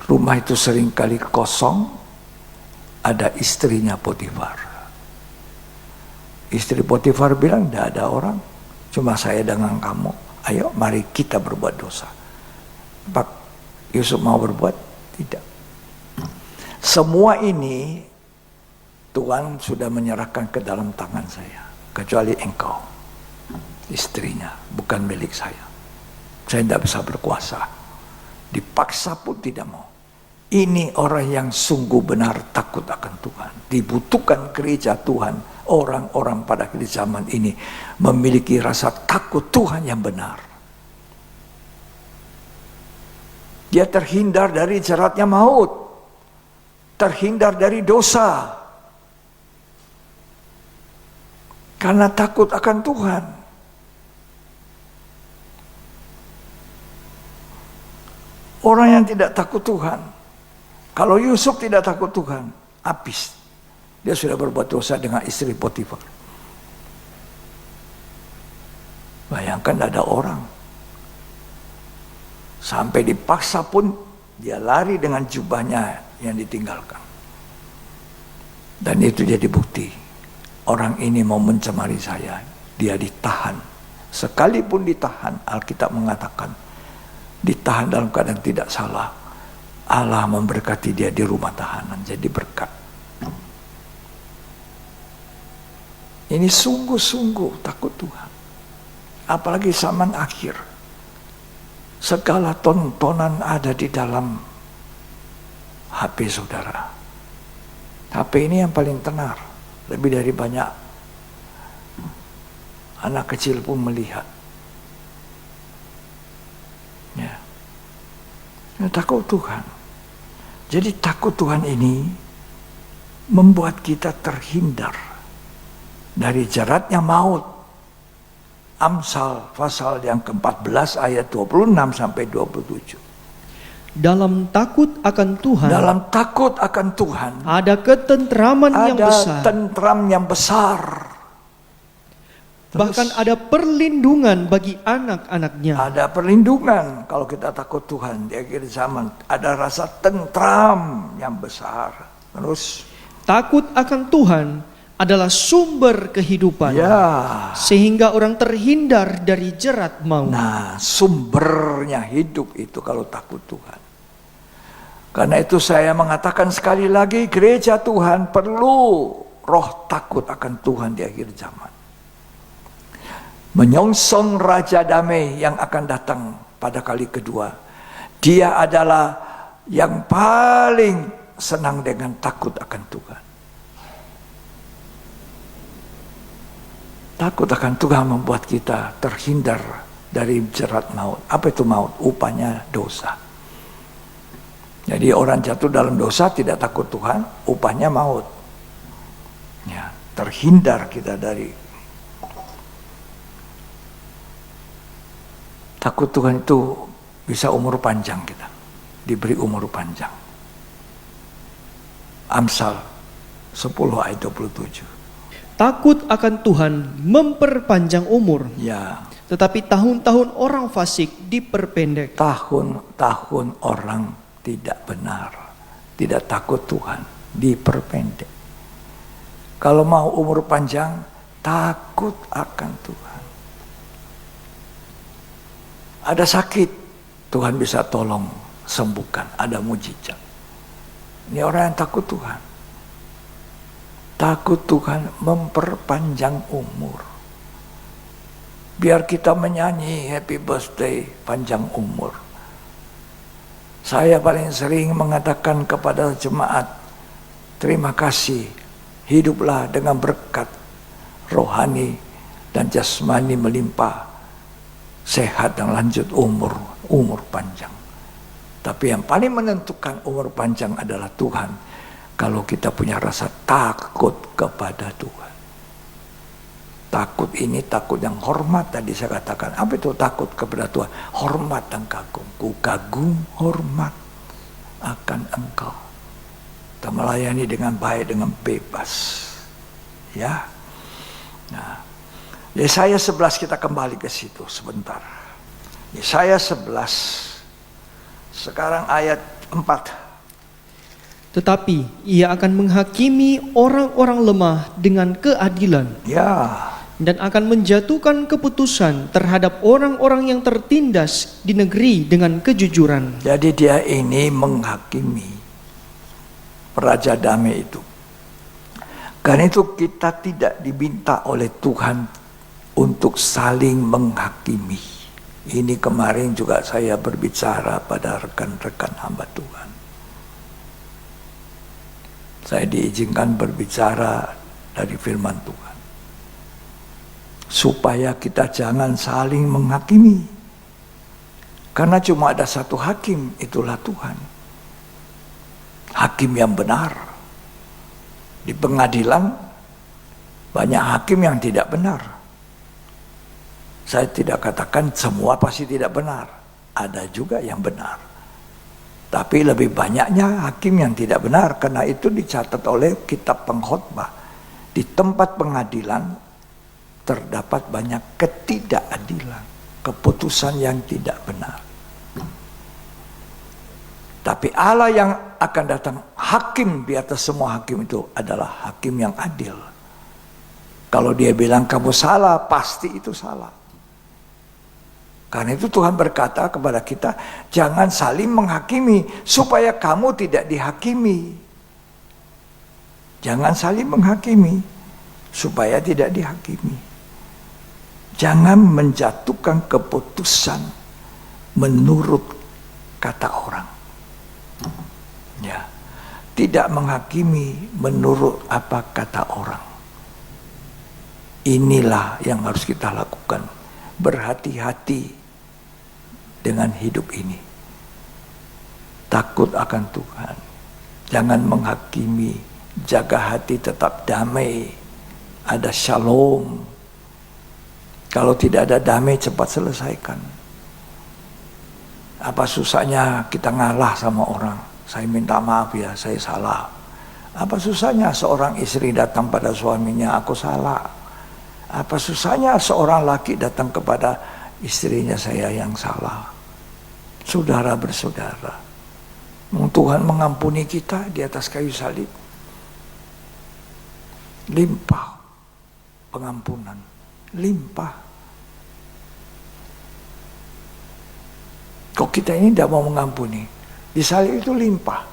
Speaker 1: rumah itu seringkali kosong, ada istrinya Potifar. Istri Potifar bilang, tidak ada orang, cuma saya dengan kamu. Ayo mari kita berbuat dosa. Pak Yusuf mau berbuat, Tidak. Semua ini Tuhan sudah menyerahkan ke dalam tangan saya. Kecuali engkau, istrinya, bukan milik saya. Saya tidak bisa berkuasa. Dipaksa pun tidak mau. Ini orang yang sungguh benar takut akan Tuhan. Dibutuhkan gereja Tuhan. Orang-orang pada zaman ini memiliki rasa takut Tuhan yang benar. Dia terhindar dari jeratnya maut. Terhindar dari dosa. Karena takut akan Tuhan. Orang yang tidak takut Tuhan, kalau Yusuf tidak takut Tuhan, habis. Dia sudah berbuat dosa dengan istri Potifar. Bayangkan ada orang. Sampai dipaksa pun dia lari dengan jubahnya yang ditinggalkan. Dan itu jadi bukti. Orang ini mau mencemari saya. Dia ditahan. Sekalipun ditahan, Alkitab mengatakan, ditahan dalam keadaan tidak salah. Allah memberkati dia di rumah tahanan. Jadi berkat. Ini sungguh-sungguh takut Tuhan. Apalagi zaman akhir. Segala tontonan ada di dalam HP saudara. HP ini yang paling tenar. Lebih dari banyak anak kecil pun melihat. Ya. Takut Tuhan. Jadi takut Tuhan ini membuat kita terhindar dari jeratnya maut. Amsal pasal yang ke-14 ayat 26 sampai 27.
Speaker 2: Dalam takut akan Tuhan,
Speaker 1: Dalam takut akan Tuhan
Speaker 2: ada ketentraman yang besar.
Speaker 1: ada tentram yang besar.
Speaker 2: Bahkan ada perlindungan bagi anak-anaknya.
Speaker 1: Ada perlindungan kalau kita takut Tuhan di akhir zaman. Ada rasa tentram yang besar. Terus
Speaker 2: Takut akan Tuhan adalah sumber kehidupan.
Speaker 1: ya.
Speaker 2: Sehingga orang terhindar dari jerat maut.
Speaker 1: Nah, sumbernya hidup itu kalau takut Tuhan. Karena itu saya mengatakan sekali lagi, gereja Tuhan perlu roh takut akan Tuhan di akhir zaman. Menyongsong Raja Damai yang akan datang pada kali kedua. Dia adalah yang paling senang dengan takut akan Tuhan. Takut akan Tuhan membuat kita terhindar dari jerat maut. Apa itu maut? Upahnya dosa. Jadi orang jatuh dalam dosa tidak takut Tuhan, upahnya maut. Ya, terhindar kita dari takut Tuhan itu bisa umur panjang kita. Diberi umur panjang. Amsal 10 ayat 27.
Speaker 2: Takut akan Tuhan memperpanjang umur.
Speaker 1: Ya,
Speaker 2: Tetapi tahun-tahun orang fasik diperpendek.
Speaker 1: tahun-tahun orang tidak benar, tidak takut Tuhan, diperpendek. Kalau mau umur panjang, takut akan Tuhan. Ada sakit, Tuhan bisa tolong sembuhkan, ada mujizat. Ini orang yang takut Tuhan. Takut Tuhan memperpanjang umur. Biar kita menyanyi happy birthday, panjang umur. Saya paling sering mengatakan kepada jemaat, terima kasih, hiduplah dengan berkat rohani dan jasmani melimpah, sehat dan lanjut umur panjang. Tapi yang paling menentukan umur panjang adalah Tuhan. Kalau kita punya rasa takut kepada Tuhan. Takut ini takut yang hormat tadi saya katakan. Apa itu takut kepada Tuhan? Hormat dan kagum. Ku kagum hormat akan Engkau. Kita melayani dengan baik, dengan bebas. Ya. Nah, Yesaya 11 kita kembali ke situ sebentar. Yesaya 11. Sekarang ayat 4.
Speaker 2: Tetapi ia akan menghakimi orang-orang lemah dengan keadilan.
Speaker 1: Ya.
Speaker 2: dan akan menjatuhkan keputusan terhadap orang-orang yang tertindas di negeri dengan kejujuran.
Speaker 1: Jadi dia ini menghakimi, Raja Damai itu. Karena itu kita tidak diminta oleh Tuhan untuk saling menghakimi. Ini kemarin juga saya berbicara pada rekan-rekan hamba Tuhan. Saya diizinkan berbicara dari firman Tuhan. Supaya kita jangan saling menghakimi. Karena cuma ada satu hakim, itulah Tuhan. Hakim yang benar. Di pengadilan banyak hakim yang tidak benar. Saya tidak katakan semua pasti tidak benar. Ada juga yang benar. Tapi lebih banyaknya hakim yang tidak benar. Karena itu dicatat oleh kitab pengkhotbah. Di tempat pengadilan terdapat banyak ketidakadilan. Keputusan yang tidak benar. Tapi Allah yang akan datang, hakim di atas semua hakim itu adalah hakim yang adil. Kalau dia bilang kamu salah, pasti itu salah. Karena itu Tuhan berkata kepada kita, jangan saling menghakimi supaya kamu tidak dihakimi. Jangan saling menghakimi supaya tidak dihakimi. Jangan menjatuhkan keputusan menurut kata orang. Ya, tidak menghakimi menurut apa kata orang. Inilah yang harus kita lakukan. Berhati-hati dengan hidup ini. Takut akan Tuhan. Jangan menghakimi. Jaga hati tetap damai. Ada shalom. Kalau tidak ada damai, cepat selesaikan. Apa susahnya kita ngalah sama orang? Saya minta maaf ya, saya salah. Apa susahnya seorang istri datang pada suaminya, aku salah. Apa susahnya seorang laki datang kepada istrinya, saya yang salah. Saudara bersaudara. Tuhan mengampuni kita di atas kayu salib. Limpah pengampunan. Limpah. Kok kita ini tidak mau mengampuni? Di salib itu limpah.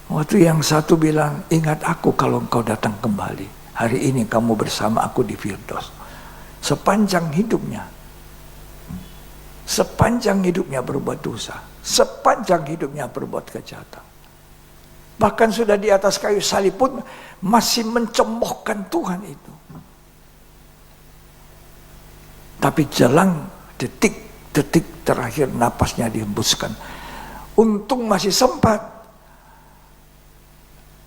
Speaker 1: Waktu yang satu bilang, ingat aku kalau engkau datang kembali. Hari ini kamu bersama aku di Firdaus. Sepanjang hidupnya berbuat dosa. Sepanjang hidupnya berbuat kejahatan. Bahkan sudah di atas kayu salib pun masih mencemoohkan Tuhan itu. Tapi jelang detik terakhir napasnya dihembuskan. Untung masih sempat.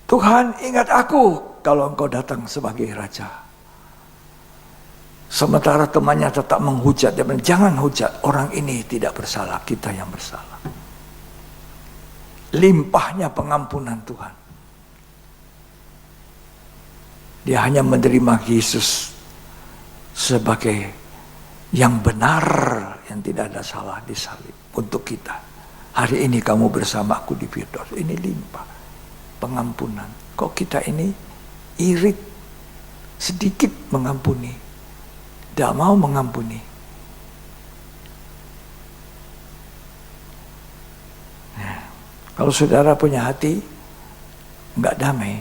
Speaker 1: Tuhan, ingat aku kalau engkau datang sebagai raja. Sementara temannya tetap menghujat. Dia bilang, jangan hujat, orang ini tidak bersalah, kita yang bersalah. Limpahnya pengampunan Tuhan. Dia hanya menerima Yesus sebagai yang benar, yang tidak ada salah di salib untuk kita. Hari ini kamu bersama aku di Firdaus. Ini limpah pengampunan. Kok kita ini irit, sedikit mengampuni, tidak mau mengampuni. Nah, kalau saudara punya hati nggak damai,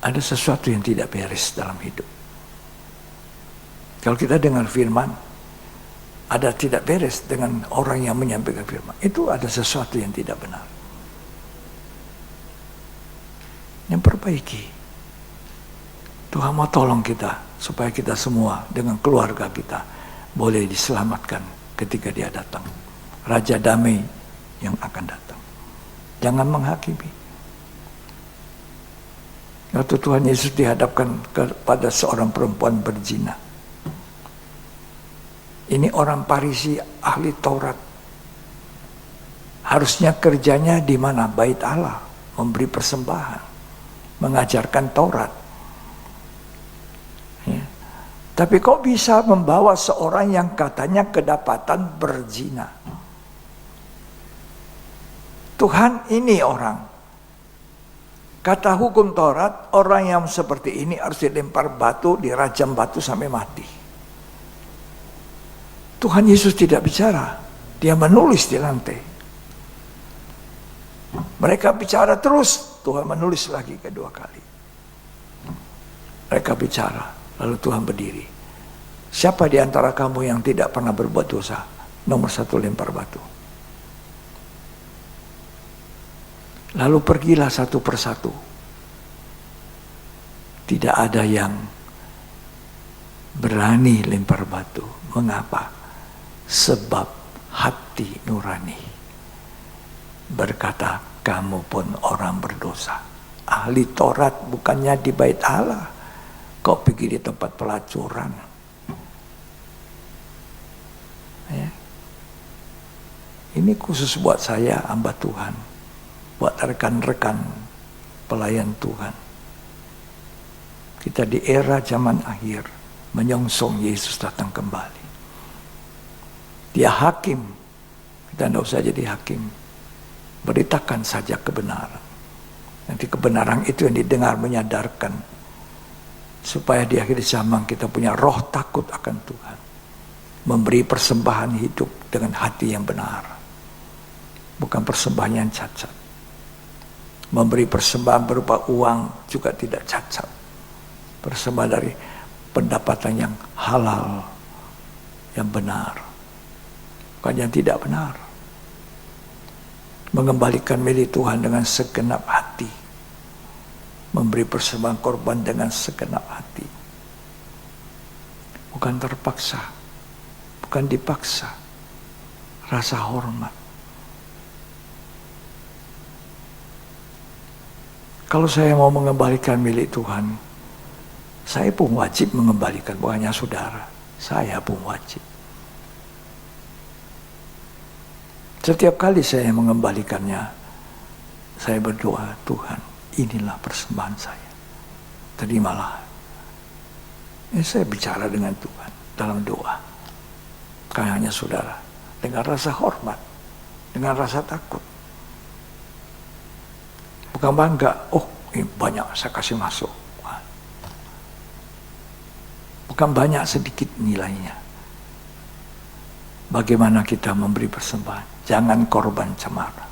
Speaker 1: ada sesuatu yang tidak beres dalam hidup. Kalau kita dengar firman, ada tidak beres dengan orang yang menyampaikan firman. Itu ada sesuatu yang tidak benar. Yang perbaiki. Tuhan mau tolong kita, supaya kita semua dengan keluarga kita boleh diselamatkan ketika dia datang. Raja damai yang akan datang. Jangan menghakimi. Waktu Tuhan Yesus dihadapkan kepada seorang perempuan berzina. Ini orang Farisi ahli Taurat. Harusnya kerjanya di mana? Bait Allah, memberi persembahan, mengajarkan Taurat. Ya. Tapi kok bisa membawa seorang yang katanya kedapatan berzina? Tuhan, ini orang Kata hukum Taurat, orang yang seperti ini harus dilempar batu, dirajam batu sampai mati. Tuhan Yesus tidak bicara, dia menulis di lantai. Mereka bicara terus, Tuhan menulis lagi kedua kali. Mereka bicara, lalu Tuhan berdiri. Siapa di antara kamu yang tidak pernah berbuat dosa? Nomor 1 lempar batu. Lalu pergilah satu persatu. Tidak ada yang berani lempar batu. Mengapa? Sebab hati nurani berkata, kamu pun orang berdosa. Ahli Taurat bukannya di bait Allah, kau pergi di tempat pelacuran. Ya. Ini khusus buat saya, hamba Tuhan, buat rekan-rekan pelayan Tuhan. Kita di era zaman akhir menyongsong Yesus datang kembali. Dia hakim, kita tidak usah jadi hakim. Beritakan saja kebenaran. Nanti kebenaran itu yang didengar menyadarkan, supaya di akhir zaman kita punya roh takut akan Tuhan, memberi persembahan hidup dengan hati yang benar, bukan persembahan yang cacat. Memberi persembahan berupa uang juga tidak cacat. Persembahan dari pendapatan yang halal, yang benar, bukan yang tidak benar. Mengembalikan milik Tuhan dengan segenap hati, memberi persembahan korban dengan segenap hati, bukan terpaksa, bukan dipaksa, rasa hormat. Kalau saya mau mengembalikan milik Tuhan, saya pun wajib mengembalikan, bukan hanya saudara, saya pun wajib. Setiap kali saya mengembalikannya, saya berdoa, Tuhan, inilah persembahan saya, terimalah. Ini saya bicara dengan Tuhan dalam doa, bukan hanya saudara, dengan rasa hormat, dengan rasa takut. Bukan bangga, oh ini banyak saya kasih masuk. Bukan banyak, sedikit nilainya. Bagaimana kita memberi persembahan? Jangan korban cemara.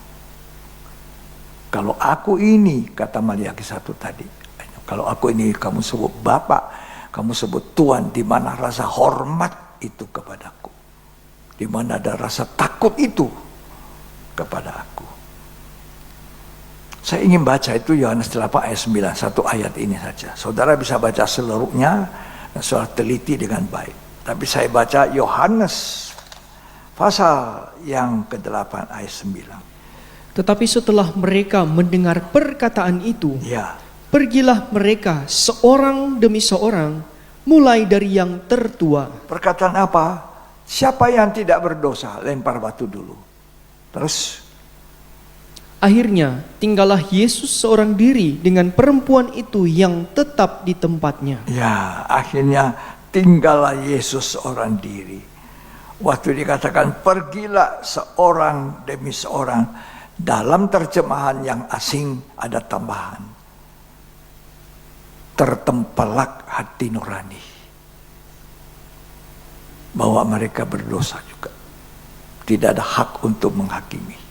Speaker 1: Kalau aku ini, kata Maliaki 1 tadi, kalau aku ini kamu sebut Bapak, kamu sebut Tuhan, di mana rasa hormat itu kepadaku, di mana ada rasa takut itu kepada aku. Saya ingin baca itu Yohanes 8 ayat 9, satu ayat ini saja. Saudara bisa baca seluruhnya dan saudara teliti dengan baik. Tapi saya baca Yohanes pasal yang ke-8 ayat 9.
Speaker 2: Tetapi setelah mereka mendengar perkataan itu,
Speaker 1: Ya,
Speaker 2: pergilah mereka seorang demi seorang, mulai dari yang tertua.
Speaker 1: perkataan apa? Siapa yang tidak berdosa, lempar batu dulu. Terus,
Speaker 2: Akhirnya tinggallah Yesus seorang diri dengan perempuan itu yang tetap di tempatnya.
Speaker 1: ya, akhirnya tinggallah Yesus seorang diri. Waktu dikatakan pergilah seorang demi seorang, dalam terjemahan yang asing ada tambahan, tertempelak hati nurani, bahwa mereka berdosa juga, tidak ada hak untuk menghakimi.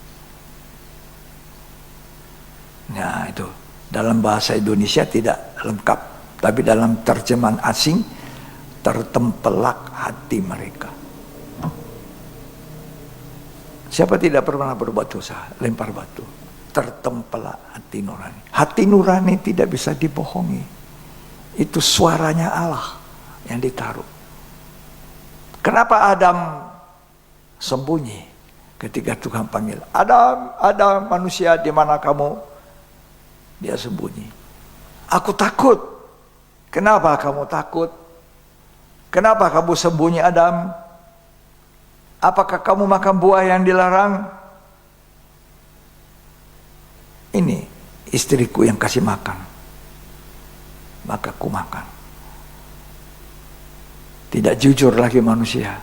Speaker 1: Nah itu dalam bahasa Indonesia tidak lengkap, tapi dalam terjemahan asing tertempelak hati mereka. Siapa tidak pernah berbuat dosa, lempar batu. Tertempelak hati nurani. Hati nurani tidak bisa dibohongi. Itu suaranya Allah yang ditaruh. Kenapa Adam sembunyi ketika Tuhan panggil? Adam manusia, di mana kamu? Dia sembunyi. Aku takut. Kenapa kamu takut? Kenapa kamu sembunyi, Adam? Apakah kamu makan buah yang dilarang? Ini istriku yang kasih makan, maka ku makan. Tidak jujur lagi manusia.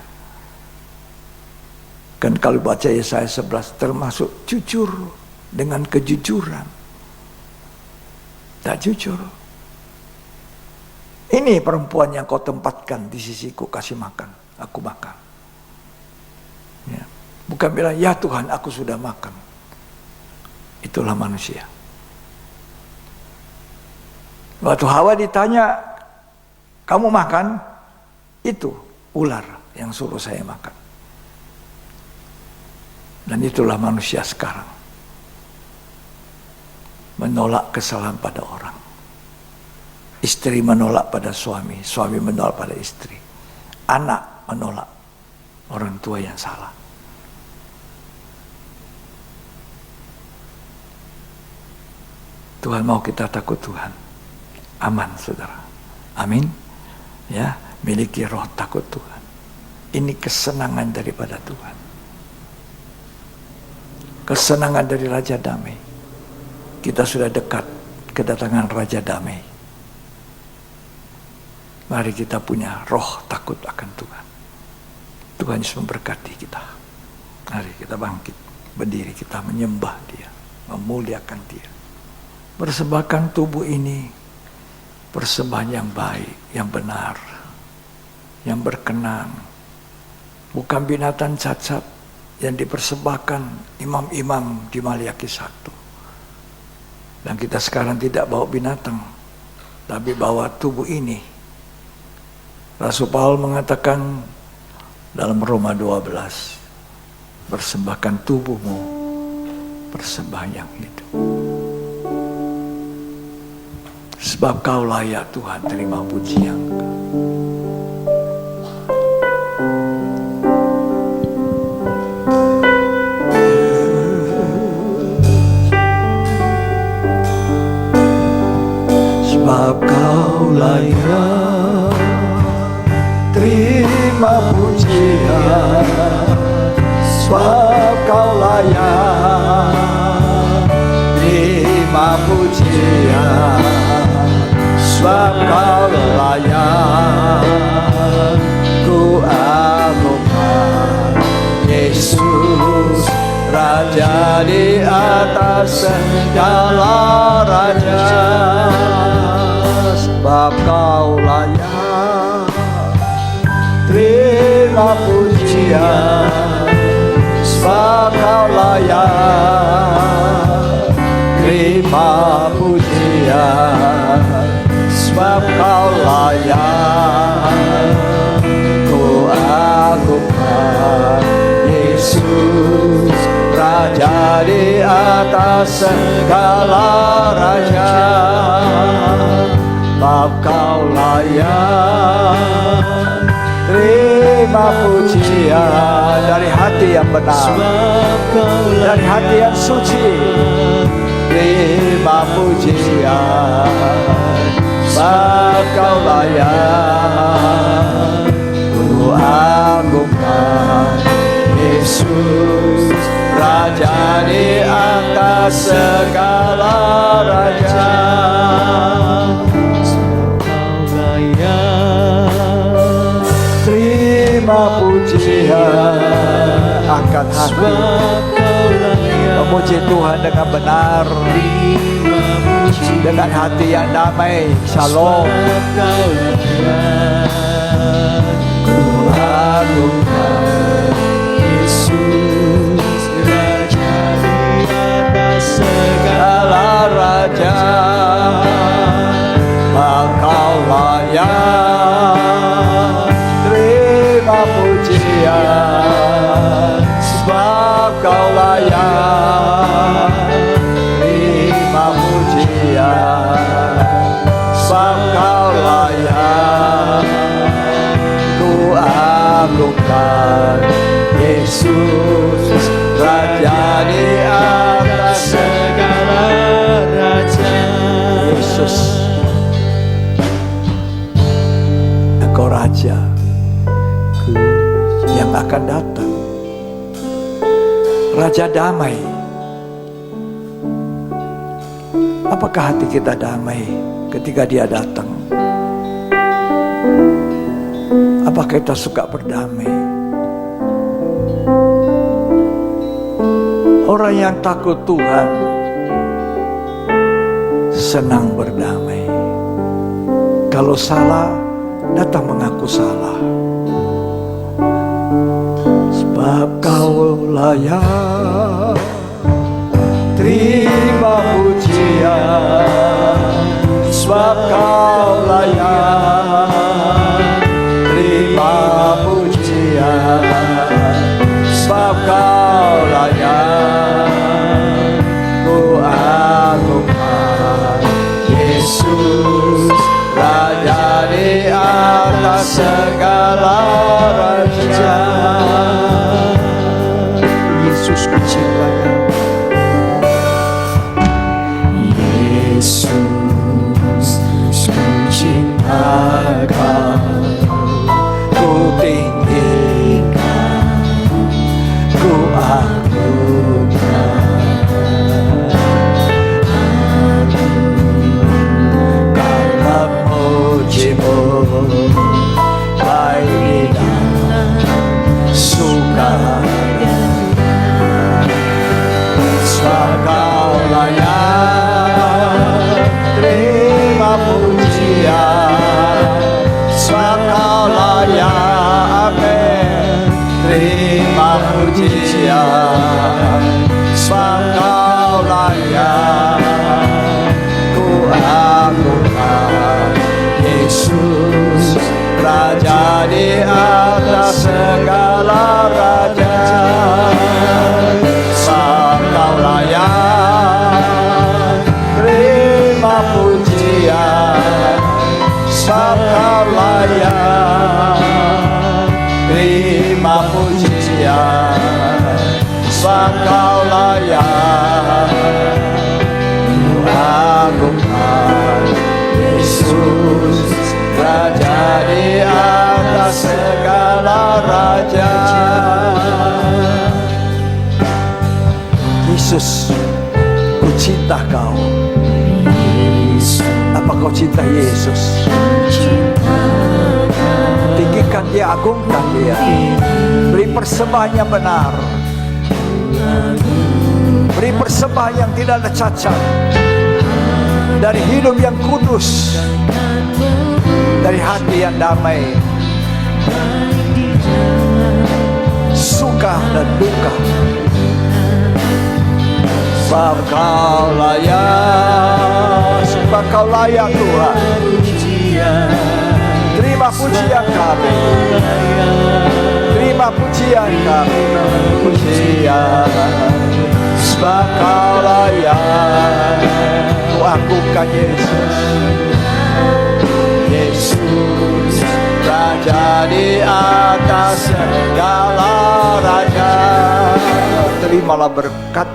Speaker 1: Kan kalau baca Yesaya 11 termasuk jujur dengan kejujuran. Tak jujur. Ini perempuan yang kau tempatkan di sisiku, kasih makan, aku makan. Ya. Bukan bilang, ya Tuhan aku sudah makan. Itulah manusia. Waktu Hawa ditanya, kamu makan? Itu ular yang suruh saya makan. Dan itulah manusia sekarang. Menolak kesalahan pada orang. Istri menolak pada suami, suami menolak pada istri. Anak menolak orang tua yang salah. Tuhan mau kita takut Tuhan. Aman, saudara. Amin. Ya, miliki roh takut Tuhan. Ini kesenangan daripada Tuhan. Kesenangan dari Raja Damai. Kita sudah dekat kedatangan Raja Damai. Mari kita punya roh takut akan Tuhan. Tuhan Yesus memberkati kita. Mari kita bangkit, berdiri, kita menyembah Dia, memuliakan Dia. Persembahkan tubuh ini, persembahan yang baik, yang benar, yang berkenan. Bukan binatang cacat yang dipersembahkan imam-imam di Maliaki 1. Dan kita sekarang tidak bawa binatang, tapi bawa tubuh ini. Rasul Paulus mengatakan dalam Roma 12, persembahkan tubuhmu, persembahan yang hidup. Sebab kau layak Tuhan terima pujian. Sebab kau layak terima pujian. Sebab kau layak terima pujian. Sebab kau layak ku agungkan Yesus, Raja di atas segala raja. Sebab kau layak terima pujian. Sebab kau layak terima pujian. Sebab kau layak ku agungkan Yesus, Raja di atas segala raja. Sebab kau layak terima pujian dari hati yang benar, dari hati yang suci. Terima pujian. Sebab kau layak ku agungkan Yesus, Raja di atas segala raja. Kau layak terima pujian. Angkat hati, memuji Tuhan dengan benar, dengan hati yang damai. Shalom. Ku agungkan Yesus, Raja di atas segala raja. Kau layak terima pujian. Sebab kau layak terima pujian. Sebab kau layak ku agungkan Yesus, Raja di atas segala raja. Yesus, Engkau Raja yang akan datang, Raja damai. Apakah hati kita damai ketika Dia datang? Apakah kita suka berdamai? Orang yang takut Tuhan senang berdamai. Kalau salah, datang mengaku salah. Sebab Kau layak terima pujian, sebab Kau layak terima pujian, sebab Kau layak ku agungkan. Yesus Raja di atas segala raja.
Speaker 2: Yesus ku cinta Kau.
Speaker 1: Yesus ku cinta Kau, ku tinggikan, ku agungkan. Karena muji-Mu baik di dalam suka, sebab Kau layak terima pujian, sebab Kau layak, amin, terima pujian, sebab Kau layak ku agungkan. Yesus Raja di atas segala raja, sebab Kau layak terima pujian, sebab Kau layak terima pujian, sebab Kau layak ku agungkan. Yesus Raja di atas segala raja. Yesus, ku cinta Kau. Apa kau cinta Yesus? Tinggikan Dia, agungkan Dia. Beri persembahan yang benar, beri persembahan yang tidak ada cacat, dari hidup yang kudus, dari hati yang damai, suka dan duka. Sebab Kau layak, sebab Kau layak Tuhan. Terima pujian kami, terima pujian kami, pujian. Sebab Kau layak, ku agungkan Yesus. Yesus Raja di atas segala raja. Terimalah berkat,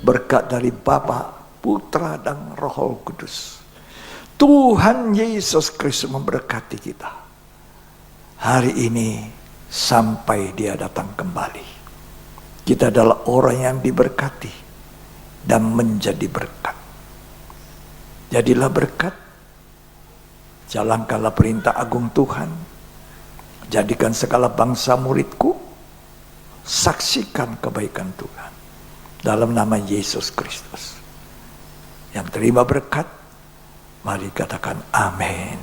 Speaker 1: berkat dari Bapa, Putra dan Roh Kudus. Tuhan Yesus Kristus memberkati kita hari ini sampai Dia datang kembali. Kita adalah orang yang diberkati dan menjadi berkat. Jadilah berkat, jalankanlah perintah agung Tuhan, jadikan segala bangsa muridku, saksikan kebaikan Tuhan dalam nama Yesus Kristus. Yang terima berkat, mari katakan amin.